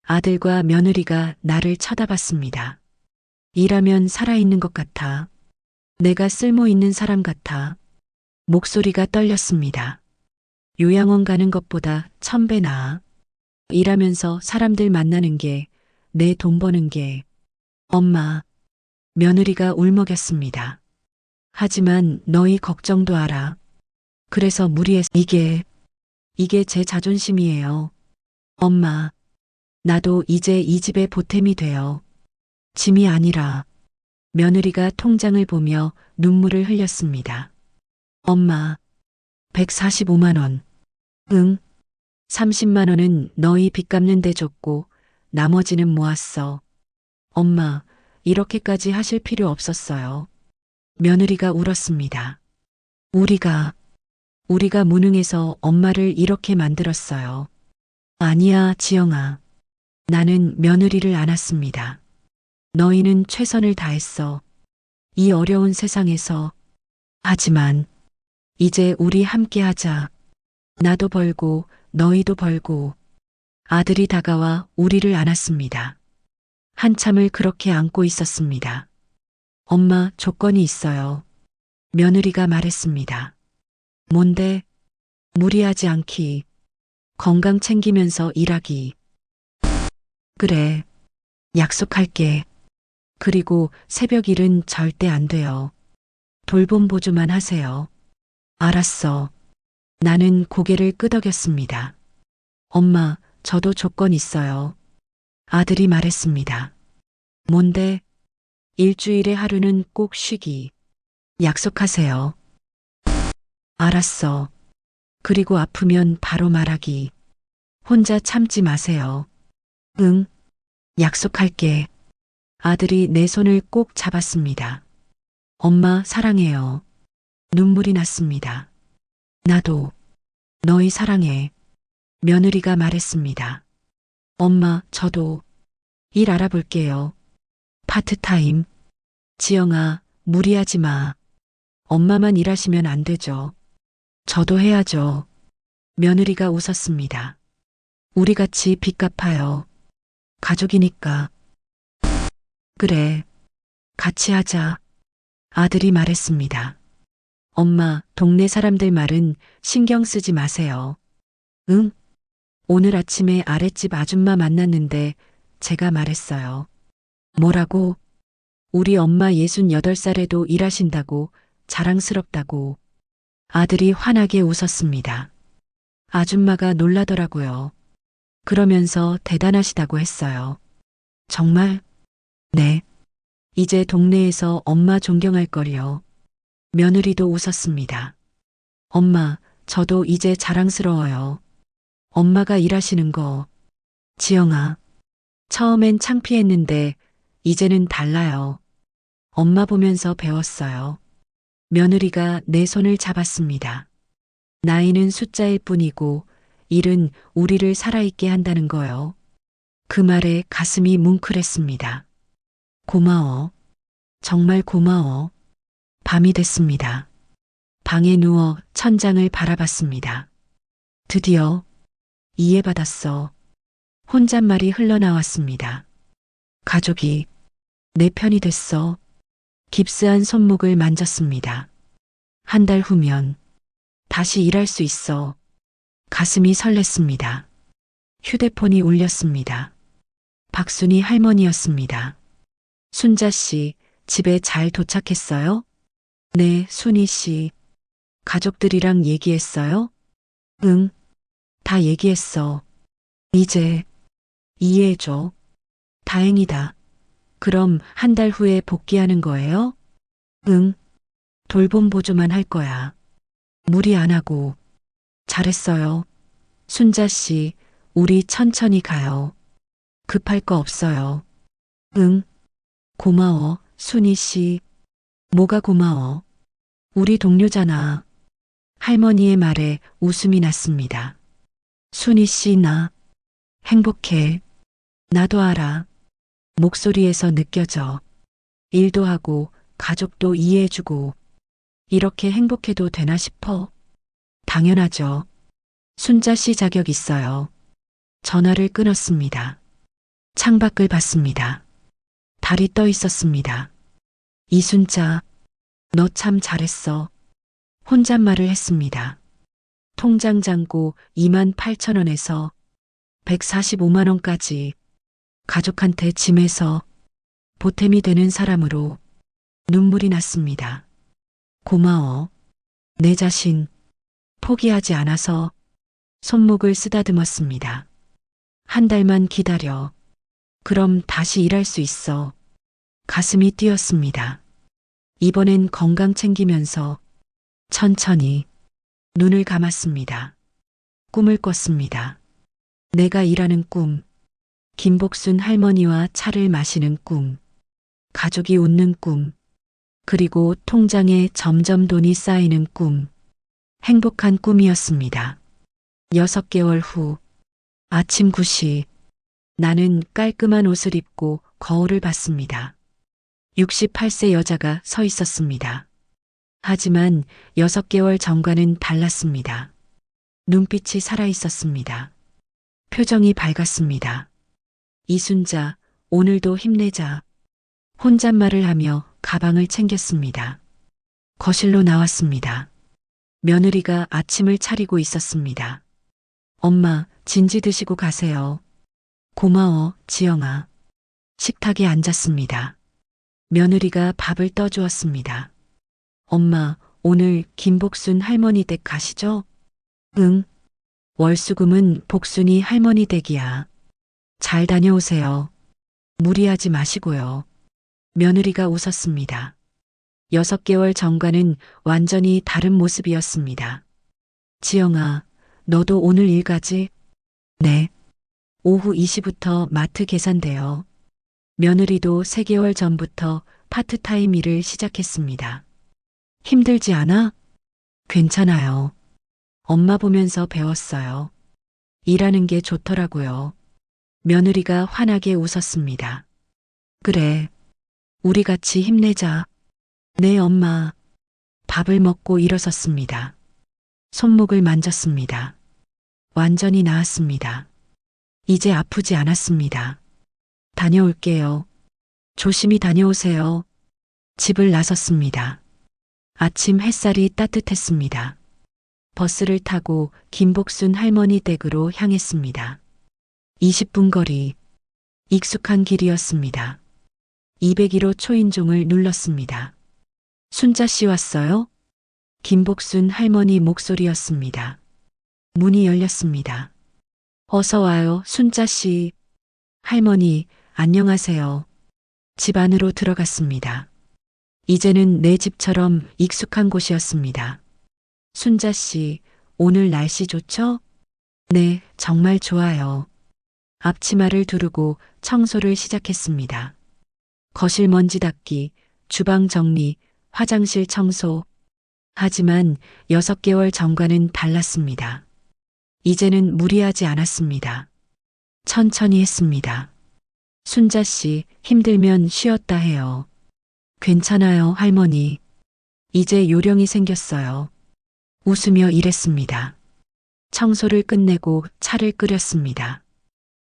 아들과 며느리가 나를 쳐다봤습니다. 일하면 살아있는 것 같아. 내가 쓸모 있는 사람 같아. 목소리가 떨렸습니다. 요양원 가는 것보다 1000배 나아. 일하면서 사람들 만나는 게, 내 돈 버는 게. 엄마, 며느리가 울먹였습니다. 하지만 너희 걱정도 알아. 그래서 무리해서 이게 제 자존심이에요. 엄마, 나도 이제 이 집의 보탬이 돼요. 짐이 아니라. 며느리가 통장을 보며 눈물을 흘렸습니다. 엄마, 145만 원. 응. 30만 원은 너희 빚 갚는 데 줬고 나머지는 모았어. 엄마, 이렇게까지 하실 필요 없었어요. 며느리가 울었습니다. 우리가 무능해서 엄마를 이렇게 만들었어요. 아니야, 지영아. 나는 며느리를 안았습니다. 너희는 최선을 다했어. 이 어려운 세상에서. 하지만 이제 우리 함께 하자. 나도 벌고 너희도 벌고. 아들이 다가와 우리를 안았습니다. 한참을 그렇게 안고 있었습니다. 엄마, 조건이 있어요. 며느리가 말했습니다. 뭔데? 무리하지 않기. 건강 챙기면서 일하기. 그래. 약속할게. 그리고 새벽 일은 절대 안 돼요. 돌봄 보조만 하세요. 알았어. 나는 고개를 끄덕였습니다. 엄마, 저도 조건 있어요. 아들이 말했습니다. 뭔데? 일주일에 하루는 꼭 쉬기. 약속하세요. 알았어. 그리고 아프면 바로 말하기. 혼자 참지 마세요. 응. 약속할게. 아들이 내 손을 꼭 잡았습니다. 엄마, 사랑해요. 눈물이 났습니다. 나도 너희 사랑해. 며느리가 말했습니다. 엄마, 저도 일 알아볼게요. 파트타임. 지영아, 무리하지 마. 엄마만 일하시면 안 되죠. 저도 해야죠. 며느리가 웃었습니다. 우리 같이 빚 갚아요. 가족이니까. 그래. 같이 하자. 아들이 말했습니다. 엄마, 동네 사람들 말은 신경 쓰지 마세요. 응? 오늘 아침에 아랫집 아줌마 만났는데 제가 말했어요. 뭐라고? 우리 엄마 68살에도 일하신다고 자랑스럽다고. 아들이 환하게 웃었습니다. 아줌마가 놀라더라고요. 그러면서 대단하시다고 했어요. 정말? 네. 이제 동네에서 엄마 존경할 거리요. 며느리도 웃었습니다. 엄마, 저도 이제 자랑스러워요. 엄마가 일하시는 거. 지영아, 처음엔 창피했는데 이제는 달라요. 엄마 보면서 배웠어요. 며느리가 내 손을 잡았습니다. 나이는 숫자일 뿐이고 일은 우리를 살아있게 한다는 거요. 그 말에 가슴이 뭉클했습니다. 고마워. 정말 고마워. 밤이 됐습니다. 방에 누워 천장을 바라봤습니다. 드디어 이해받았어. 혼잣말이 흘러나왔습니다. 가족이 내 편이 됐어. 깁스한 손목을 만졌습니다. 한 달 후면 다시 일할 수 있어. 가슴이 설렜습니다. 휴대폰이 울렸습니다. 박순희 할머니였습니다. 순자 씨, 집에 잘 도착했어요? 네, 순희 씨. 가족들이랑 얘기했어요? 응, 다 얘기했어. 이제 이해해줘. 다행이다. 그럼 한 달 후에 복귀하는 거예요? 응, 돌봄 보조만 할 거야. 무리 안 하고. 잘했어요. 순자 씨, 우리 천천히 가요. 급할 거 없어요. 응, 고마워, 순희 씨. 뭐가 고마워? 우리 동료잖아. 할머니의 말에 웃음이 났습니다. 순희 씨, 나 행복해. 나도 알아. 목소리에서 느껴져. 일도 하고 가족도 이해해주고 이렇게 행복해도 되나 싶어. 당연하죠. 순자 씨 자격 있어요. 전화를 끊었습니다. 창밖을 봤습니다. 달이 떠 있었습니다. 이순자, 너 참 잘했어. 혼잣말을 했습니다. 통장 잔고 28,000원에서 145만 원까지 가족한테 짐해서 보탬이 되는 사람으로 눈물이 났습니다. 고마워. 내 자신 포기하지 않아서 손목을 쓰다듬었습니다. 한 달만 기다려. 그럼 다시 일할 수 있어. 가슴이 뛰었습니다. 이번엔 건강 챙기면서 천천히 눈을 감았습니다. 꿈을 꿨습니다. 내가 일하는 꿈, 김복순 할머니와 차를 마시는 꿈, 가족이 웃는 꿈, 그리고 통장에 점점 돈이 쌓이는 꿈. 행복한 꿈이었습니다. 6개월 후, 아침 9시, 나는 깔끔한 옷을 입고 거울을 봤습니다. 68세 여자가 서 있었습니다. 하지만 6개월 전과는 달랐습니다. 눈빛이 살아 있었습니다. 표정이 밝았습니다. 이순자, 오늘도 힘내자. 혼잣말을 하며 가방을 챙겼습니다. 거실로 나왔습니다. 며느리가 아침을 차리고 있었습니다. 엄마, 진지 드시고 가세요. 고마워, 지영아. 식탁에 앉았습니다. 며느리가 밥을 떠주었습니다. 엄마, 오늘 김복순 할머니 댁 가시죠? 응. 월수금은 복순이 할머니 댁이야. 잘 다녀오세요. 무리하지 마시고요. 며느리가 웃었습니다. 6개월 전과는 완전히 다른 모습이었습니다. 지영아, 너도 오늘 일 가지? 네. 오후 2시부터 마트 계산돼요. 며느리도 3개월 전부터 파트타임 일을 시작했습니다. 힘들지 않아? 괜찮아요. 엄마 보면서 배웠어요. 일하는 게 좋더라고요. 며느리가 환하게 웃었습니다. 그래. 우리 같이 힘내자. 네, 엄마. 밥을 먹고 일어섰습니다. 손목을 만졌습니다. 완전히 나았습니다. 이제 아프지 않았습니다. 다녀올게요. 조심히 다녀오세요. 집을 나섰습니다. 아침 햇살이 따뜻했습니다. 버스를 타고 김복순 할머니 댁으로 향했습니다. 20분 거리. 익숙한 길이었습니다. 201호 초인종을 눌렀습니다. 순자 씨 왔어요? 김복순 할머니 목소리였습니다. 문이 열렸습니다. 어서 와요, 순자 씨. 할머니, 안녕하세요. 집 안으로 들어갔습니다. 이제는 내 집처럼 익숙한 곳이었습니다. 순자 씨, 오늘 날씨 좋죠? 네, 정말 좋아요. 앞치마를 두르고 청소를 시작했습니다. 거실 먼지 닦기, 주방 정리, 화장실 청소. 하지만 6개월 전과는 달랐습니다. 이제는 무리하지 않았습니다. 천천히 했습니다. 순자 씨, 힘들면 쉬었다 해요. 괜찮아요, 할머니. 이제 요령이 생겼어요. 웃으며 일했습니다. 청소를 끝내고 차를 끓였습니다.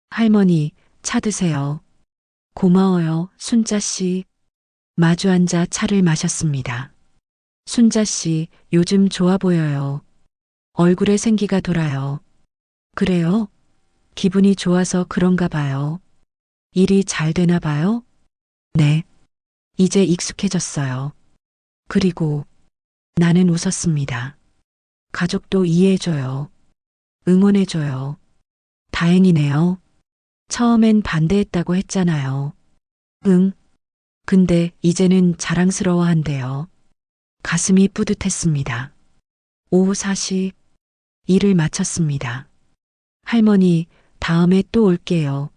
할머니, 차 드세요. 고마워요, 순자 씨. 마주 앉아 차를 마셨습니다. 순자 씨, 요즘 좋아 보여요. 얼굴에 생기가 돌아요. 그래요? 기분이 좋아서 그런가 봐요. 일이 잘 되나 봐요? 네. 이제 익숙해졌어요. 그리고 나는 웃었습니다. 가족도 이해해줘요. 응원해줘요. 다행이네요. 처음엔 반대했다고 했잖아요. 응. 근데 이제는 자랑스러워한대요. 가슴이 뿌듯했습니다. 오후 4시. 일을 마쳤습니다. 할머니, 다음에 또 올게요.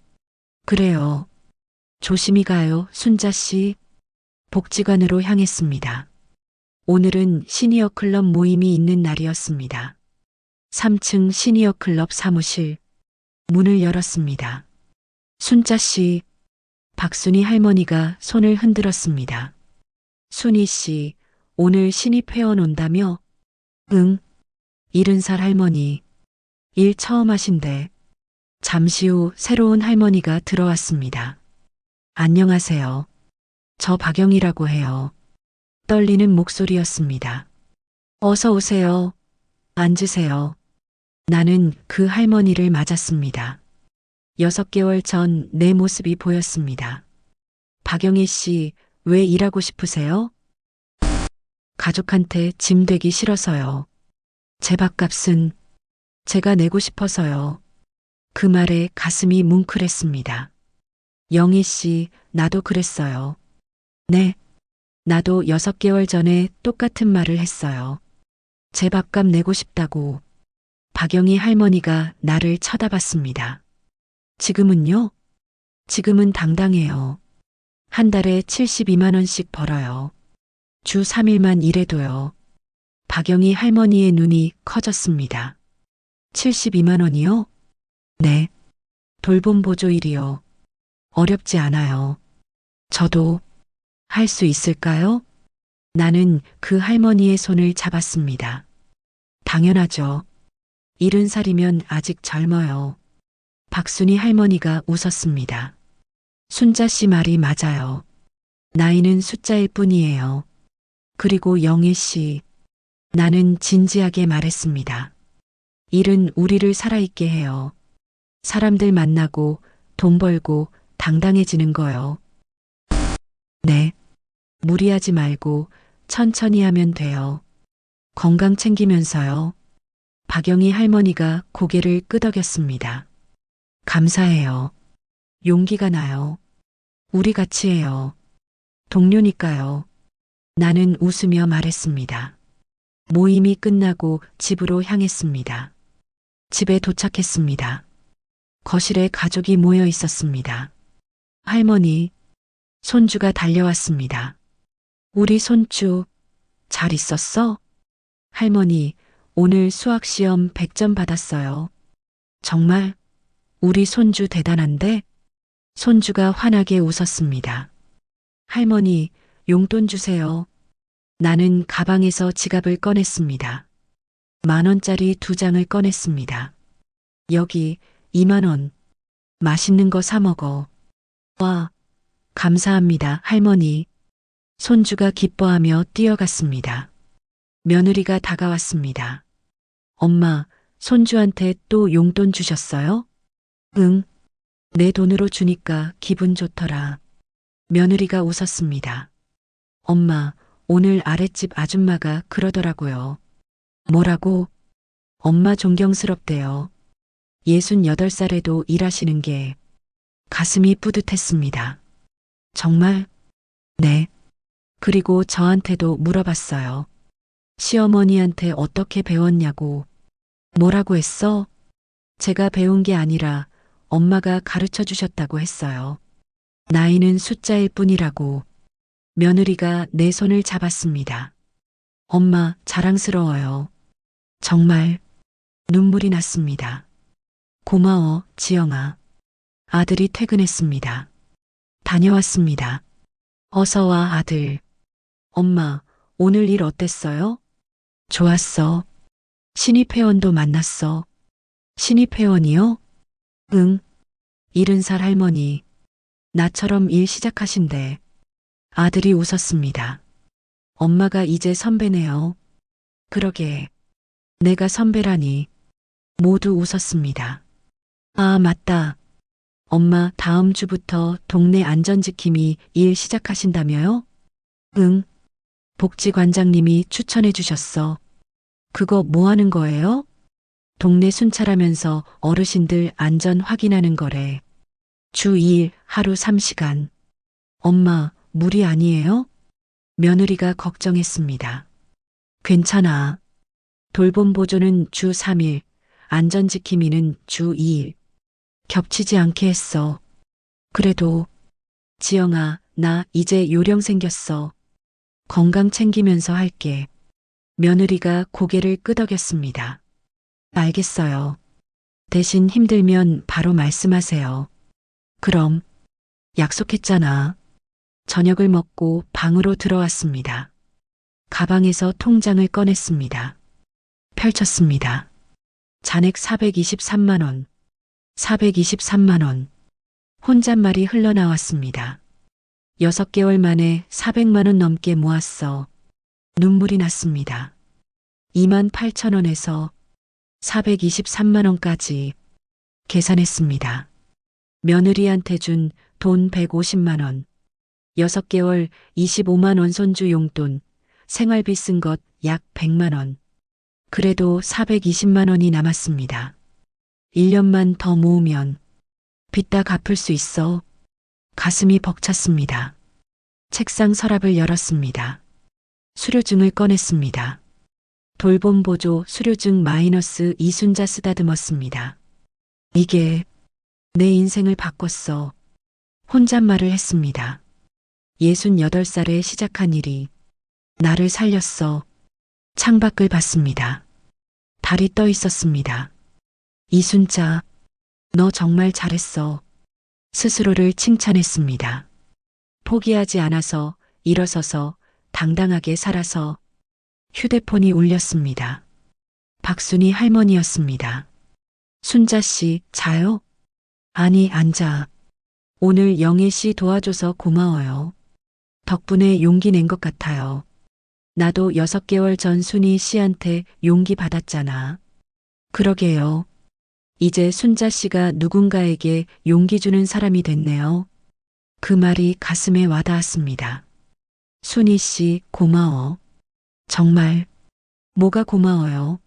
그래요. 조심히 가요, 순자 씨. 복지관으로 향했습니다. 오늘은 시니어 클럽 모임이 있는 날이었습니다. 3층 시니어 클럽 사무실. 문을 열었습니다. 순자 씨. 박순희 할머니가 손을 흔들었습니다. 순희 씨, 오늘 신입 회원 온다며? 응. 70살 할머니. 일 처음 하신대. 잠시 후 새로운 할머니가 들어왔습니다. 안녕하세요. 저 박영이라고 해요. 떨리는 목소리였습니다. 어서 오세요. 앉으세요. 나는 그 할머니를 맞았습니다. 6개월 전 내 모습이 보였습니다. 박영희 씨, 왜 일하고 싶으세요? 가족한테 짐 되기 싫어서요. 제 밥값은 제가 내고 싶어서요. 그 말에 가슴이 뭉클했습니다. 영희 씨, 나도 그랬어요. 네. 나도 6개월 전에 똑같은 말을 했어요. 제 밥값 내고 싶다고. 박영희 할머니가 나를 쳐다봤습니다. 지금은요? 지금은 당당해요. 한 달에 72만 원씩 벌어요. 주 3일만 일해도요. 박영희 할머니의 눈이 커졌습니다. 72만 원이요? 네. 돌봄 보조 일이요. 어렵지 않아요. 저도 할 수 있을까요? 나는 그 할머니의 손을 잡았습니다. 당연하죠. 70살이면 아직 젊어요. 박순희 할머니가 웃었습니다. 순자 씨 말이 맞아요. 나이는 숫자일 뿐이에요. 그리고 영희 씨, 나는 진지하게 말했습니다. 일은 우리를 살아있게 해요. 사람들 만나고 돈 벌고 당당해지는 거요. 네. 무리하지 말고 천천히 하면 돼요. 건강 챙기면서요. 박영희 할머니가 고개를 끄덕였습니다. 감사해요. 용기가 나요. 우리 같이 해요. 동료니까요. 나는 웃으며 말했습니다. 모임이 끝나고 집으로 향했습니다. 집에 도착했습니다. 거실에 가족이 모여 있었습니다. 할머니, 손주가 달려왔습니다. 우리 손주, 잘 있었어? 할머니, 오늘 수학시험 100점 받았어요. 정말? 우리 손주 대단한데? 손주가 환하게 웃었습니다. 할머니, 용돈 주세요. 나는 가방에서 지갑을 꺼냈습니다. 10,000원짜리 2장을 꺼냈습니다. 여기 20,000원. 맛있는 거 사 먹어. 와, 감사합니다, 할머니. 손주가 기뻐하며 뛰어갔습니다. 며느리가 다가왔습니다. 엄마, 손주한테 또 용돈 주셨어요? 응. 내 돈으로 주니까 기분 좋더라. 며느리가 웃었습니다. 엄마, 오늘 아랫집 아줌마가 그러더라고요. 뭐라고? 엄마 존경스럽대요. 68살에도 일하시는 게 가슴이 뿌듯했습니다. 정말? 네. 그리고 저한테도 물어봤어요. 시어머니한테 어떻게 배웠냐고. 뭐라고 했어? 제가 배운 게 아니라 엄마가 가르쳐 주셨다고 했어요. 나이는 숫자일 뿐이라고. 며느리가 내 손을 잡았습니다. 엄마, 자랑스러워요. 정말 눈물이 났습니다. 고마워, 지영아. 아들이 퇴근했습니다. 다녀왔습니다. 어서 와, 아들. 엄마, 오늘 일 어땠어요? 좋았어. 신입회원도 만났어. 신입회원이요? 응. 70살 할머니. 나처럼 일 시작하신대. 아들이 웃었습니다. 엄마가 이제 선배네요. 그러게. 내가 선배라니. 모두 웃었습니다. 아, 맞다. 엄마, 다음 주부터 동네 안전지킴이 일 시작하신다며요? 응. 복지관장님이 추천해 주셨어. 그거 뭐 하는 거예요? 동네 순찰하면서 어르신들 안전 확인하는 거래. 주 2일 하루 3시간. 엄마, 무리 아니에요? 며느리가 걱정했습니다. 괜찮아. 돌봄 보조는 주 3일, 안전지킴이는 주 2일. 겹치지 않게 했어. 그래도, 지영아, 나 이제 요령 생겼어. 건강 챙기면서 할게. 며느리가 고개를 끄덕였습니다. 알겠어요. 대신 힘들면 바로 말씀하세요. 그럼, 약속했잖아. 저녁을 먹고 방으로 들어왔습니다. 가방에서 통장을 꺼냈습니다. 펼쳤습니다. 잔액 423만원. 423만원. 혼잣말이 흘러나왔습니다. 6개월 만에 400만원 넘게 모았어. 눈물이 났습니다. 28,000원에서 423만원까지 계산했습니다. 며느리한테 준 돈 150만원. 6개월 25만원 손주 용돈, 생활비 쓴 것 약 100만원. 그래도 420만원이 남았습니다. 1년만 더 모으면 빚 다 갚을 수 있어. 가슴이 벅찼습니다. 책상 서랍을 열었습니다. 수료증을 꺼냈습니다. 돌봄 보조 수료증 마이너스 이순자 쓰다듬었습니다. 이게 내 인생을 바꿨어. 혼잣말을 했습니다. 68살에 시작한 일이 나를 살렸어. 창밖을 봤습니다. 달이 떠 있었습니다. 이순자, 너 정말 잘했어. 스스로를 칭찬했습니다. 포기하지 않아서 일어서서 당당하게 살아서. 휴대폰이 울렸습니다. 박순희 할머니였습니다. 순자 씨, 자요? 아니, 앉아. 오늘 영애 씨 도와줘서 고마워요. 덕분에 용기 낸 것 같아요. 나도 6개월 전 순희 씨한테 용기 받았잖아. 그러게요. 이제 순자 씨가 누군가에게 용기 주는 사람이 됐네요. 그 말이 가슴에 와닿았습니다. 순희 씨, 고마워. 정말. 뭐가 고마워요?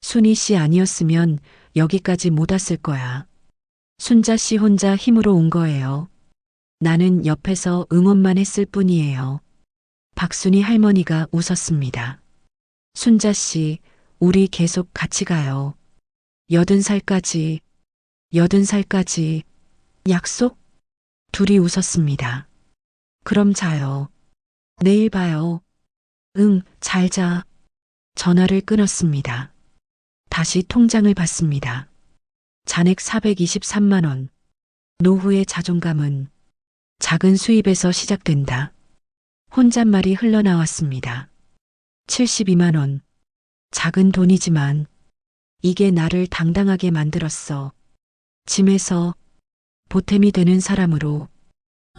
순희 씨 아니었으면 여기까지 못 왔을 거야. 순자 씨 혼자 힘으로 온 거예요. 나는 옆에서 응원만 했을 뿐이에요. 박순희 할머니가 웃었습니다. 순자 씨, 우리 계속 같이 가요. 80살까지, 80살까지. 약속? 둘이 웃었습니다. 그럼 자요. 내일 봐요. 응, 잘 자. 전화를 끊었습니다. 다시 통장을 봤습니다. 잔액 423만원. 노후의 자존감은 작은 수입에서 시작된다. 혼잣말이 흘러나왔습니다. 72만 원. 작은 돈이지만 이게 나를 당당하게 만들었어. 짐에서 보탬이 되는 사람으로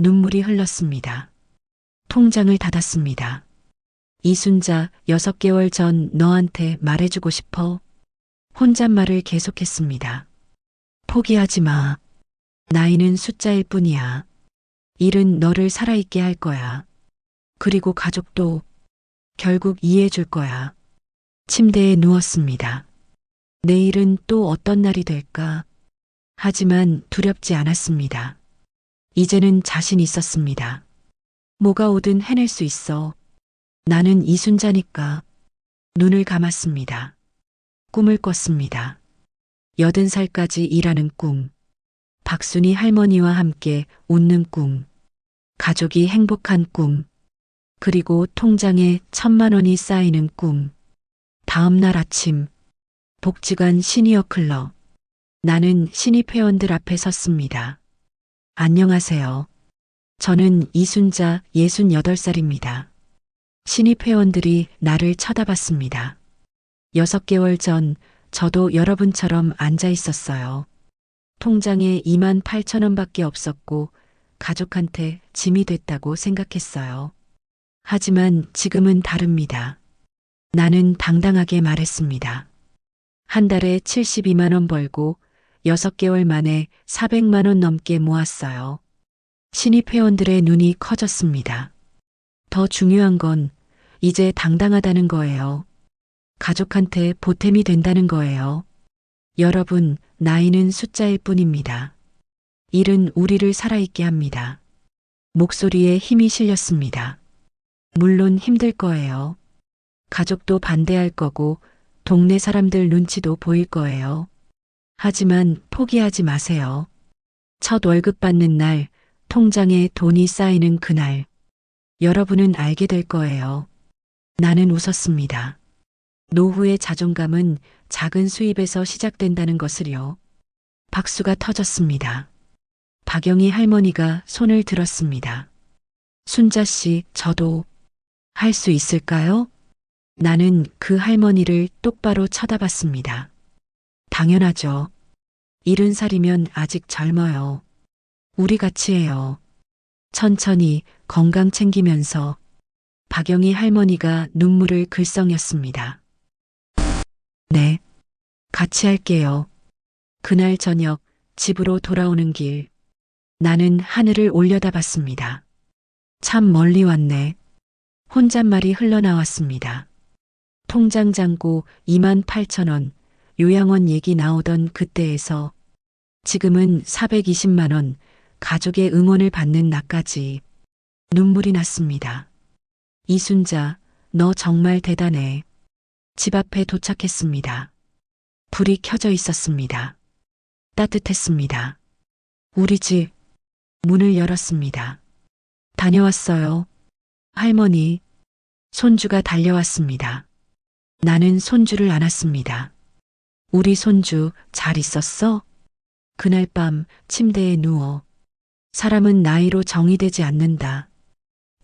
눈물이 흘렀습니다. 통장을 닫았습니다. 이순자, 6개월 전 너한테 말해주고 싶어. 혼잣말을 계속했습니다. 포기하지 마. 나이는 숫자일 뿐이야. 일은 너를 살아있게 할 거야. 그리고 가족도 결국 이해해 줄 거야. 침대에 누웠습니다. 내일은 또 어떤 날이 될까? 하지만 두렵지 않았습니다. 이제는 자신 있었습니다. 뭐가 오든 해낼 수 있어. 나는 이순자니까. 눈을 감았습니다. 꿈을 꿨습니다. 80살까지 일하는 꿈. 박순이 할머니와 함께 웃는 꿈. 가족이 행복한 꿈. 그리고 통장에 1,000만 원이 쌓이는 꿈. 다음 날 아침. 복지관 시니어 클럽. 나는 신입 회원들 앞에 섰습니다. 안녕하세요. 저는 이순자 68살입니다. 신입 회원들이 나를 쳐다봤습니다. 6개월 전 저도 여러분처럼 앉아 있었어요. 통장에 28,000원밖에 없었고 가족한테 짐이 됐다고 생각했어요. 하지만 지금은 다릅니다. 나는 당당하게 말했습니다. 한 달에 72만 원 벌고 6개월 만에 400만 원 넘게 모았어요. 신입 회원들의 눈이 커졌습니다. 더 중요한 건 이제 당당하다는 거예요. 가족한테 보탬이 된다는 거예요. 여러분, 나이는 숫자일 뿐입니다. 일은 우리를 살아있게 합니다. 목소리에 힘이 실렸습니다. 물론 힘들 거예요. 가족도 반대할 거고 동네 사람들 눈치도 보일 거예요. 하지만 포기하지 마세요. 첫 월급 받는 날, 통장에 돈이 쌓이는 그날, 여러분은 알게 될 거예요. 나는 웃었습니다. 노후의 자존감은 작은 수입에서 시작된다는 것을요. 박수가 터졌습니다. 박영희 할머니가 손을 들었습니다. 순자 씨, 저도 할 수 있을까요? 나는 그 할머니를 똑바로 쳐다봤습니다. 당연하죠. 70살이면 아직 젊어요. 우리 같이 해요. 천천히 건강 챙기면서. 박영희 할머니가 눈물을 글썽였습니다. 네, 같이 할게요. 그날 저녁 집으로 돌아오는 길, 나는 하늘을 올려다봤습니다. 참 멀리 왔네. 혼잣말이 흘러나왔습니다. 통장 잔고 28,000원, 요양원 얘기 나오던 그때에서 지금은 420만 원, 가족의 응원을 받는 나까지. 눈물이 났습니다. 이순자, 너 정말 대단해. 집 앞에 도착했습니다. 불이 켜져 있었습니다. 따뜻했습니다. 우리 집 문을 열었습니다. 다녀왔어요. 할머니, 손주가 달려왔습니다. 나는 손주를 안았습니다. 우리 손주 잘 있었어? 그날 밤 침대에 누워 사람은 나이로 정의되지 않는다.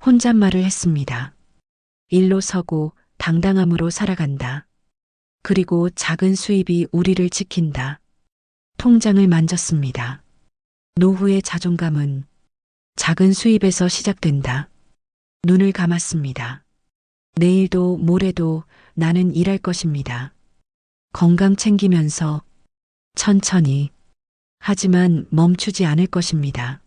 혼잣말을 했습니다. 일로 서고 당당함으로 살아간다. 그리고 작은 수입이 우리를 지킨다. 통장을 만졌습니다. 노후의 자존감은 작은 수입에서 시작된다. 눈을 감았습니다. 내일도 모레도 나는 일할 것입니다. 건강 챙기면서 천천히, 하지만 멈추지 않을 것입니다.